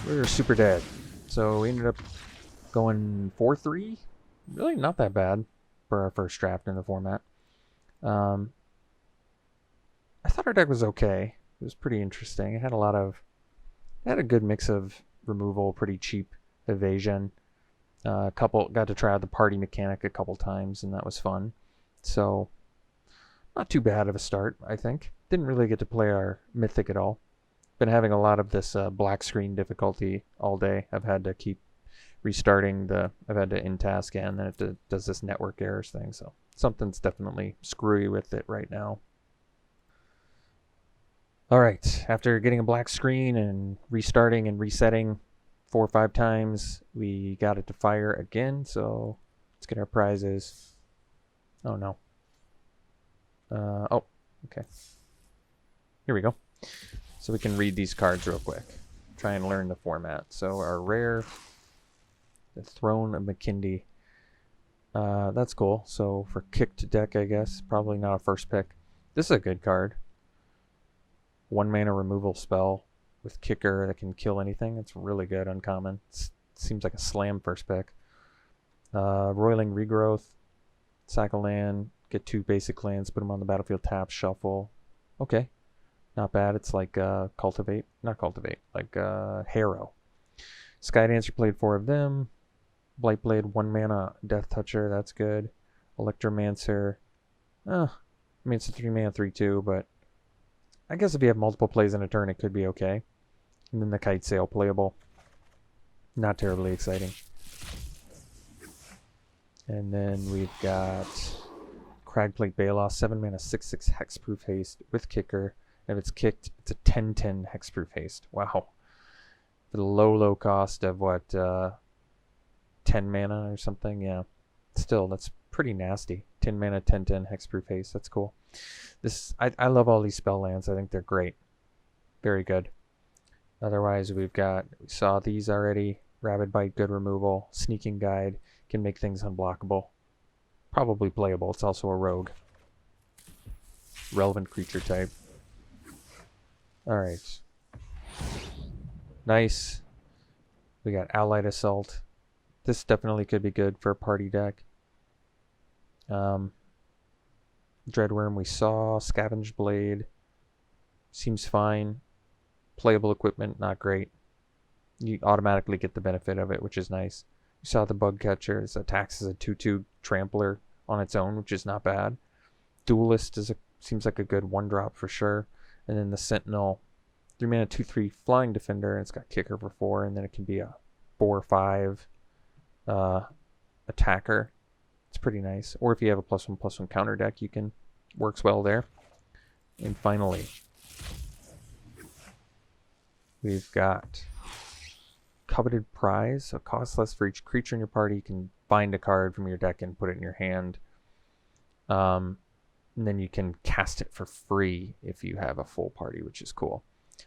we're super dead. So we ended up going 4-3. Really not that bad for our first draft in the format. I thought our deck was okay. It was pretty interesting. It had a good mix of removal, pretty cheap evasion. Got to try out the party mechanic a couple times, and that was fun. So not too bad of a start, I think. Didn't really get to play our Mythic at all. Been having a lot of this black screen difficulty all day. I've had to keep restarting I've had to in-task and then it does this network errors thing. So something's definitely screwy with it right now. All right, after getting a black screen and restarting and resetting 4 or 5 times, we got it to fire again. So let's get our prizes. Oh no. Oh, okay. Here we go. So we can read these cards real quick. Try and learn the format. So our rare, the Throne of McKindy. That's cool. So for kicked deck, I guess, probably not a first pick. This is a good card. 1 mana removal spell with kicker that can kill anything. It's really good, uncommon. Seems like a slam first pick. Roiling Regrowth. Sack a land. Get 2 basic lands. Put them on the battlefield. Tap. Shuffle. Okay. Not bad. It's like Cultivate. Not Cultivate. Like Harrow. Sky Dancer played 4 of them. Blightblade, 1 mana Death Toucher. That's good. Electromancer. I mean, it's a 3 mana 3/2, but I guess if you have multiple plays in a turn, it could be okay. And then the Kite Sail playable. Not terribly exciting. And then we've got Cragplate Balos, 7 mana 6/6 hexproof haste with kicker. If it's kicked, it's a 10/10 hexproof haste. Wow. For the low cost of what, 10 mana or something? Yeah. Still, that's pretty nasty. 10 mana, 10/10 hexproof haste. That's cool. I love all these spell lands. I think they're great. Very good. Otherwise, we saw these already. Rabid Bite, good removal. Sneaking Guide can make things unblockable. Probably playable. It's also a rogue. Relevant creature type. Alright. Nice. We got Allied Assault. This definitely could be good for a party deck. Dreadworm we saw. Scavenge Blade. Seems fine. Playable equipment, not great. You automatically get the benefit of it, which is nice. You saw the Bug Catcher. It attacks as a 2/2 trampler on its own, which is not bad. Duelist seems like a good 1-drop for sure. And then the Sentinel, 3 mana 2/3 flying defender, and it's got kicker for 4, and then it can be a 4 or 5 attacker. It's pretty nice. Or if you have a +1/+1 counter deck, works well there. And finally, we've got Coveted Prize. So cost less for each creature in your party. You can find a card from your deck and put it in your hand. And then you can cast it for free if you have a full party, which is cool.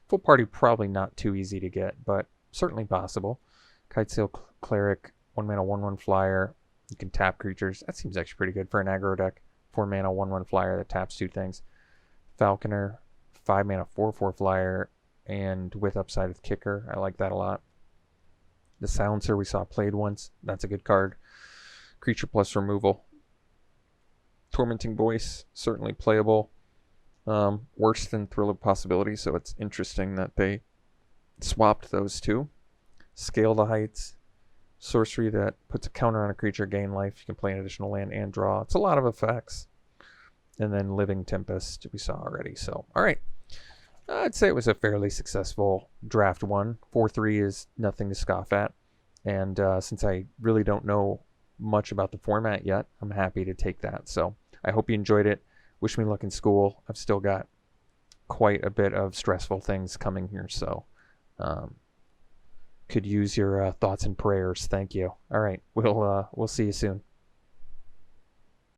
Full party probably not too easy to get, but certainly possible. Kitesail Cleric, 1 mana 1/1 flyer. You can tap creatures. That seems actually pretty good for an aggro deck. 4 mana 1/1 flyer that taps 2 things. Falconer, 5 mana 4/4 flyer. and with upside with kicker. I like that a lot. The Silencer we saw played once. That's a good card. Creature plus removal. Tormenting Voice, certainly playable. Worse than Thrill of Possibility, so it's interesting that they swapped those two. Scale the Heights. Sorcery that puts a counter on a creature, gain life. You can play an additional land and draw. It's a lot of effects. And then Living Tempest we saw already. So, all right. I'd say it was a fairly successful draft one. 4-3 is nothing to scoff at. And since I really don't know much about the format yet, I'm happy to take that. So I hope you enjoyed it. Wish me luck in school. I've still got quite a bit of stressful things coming here. So could use your thoughts and prayers. Thank you. All right. We'll see you soon.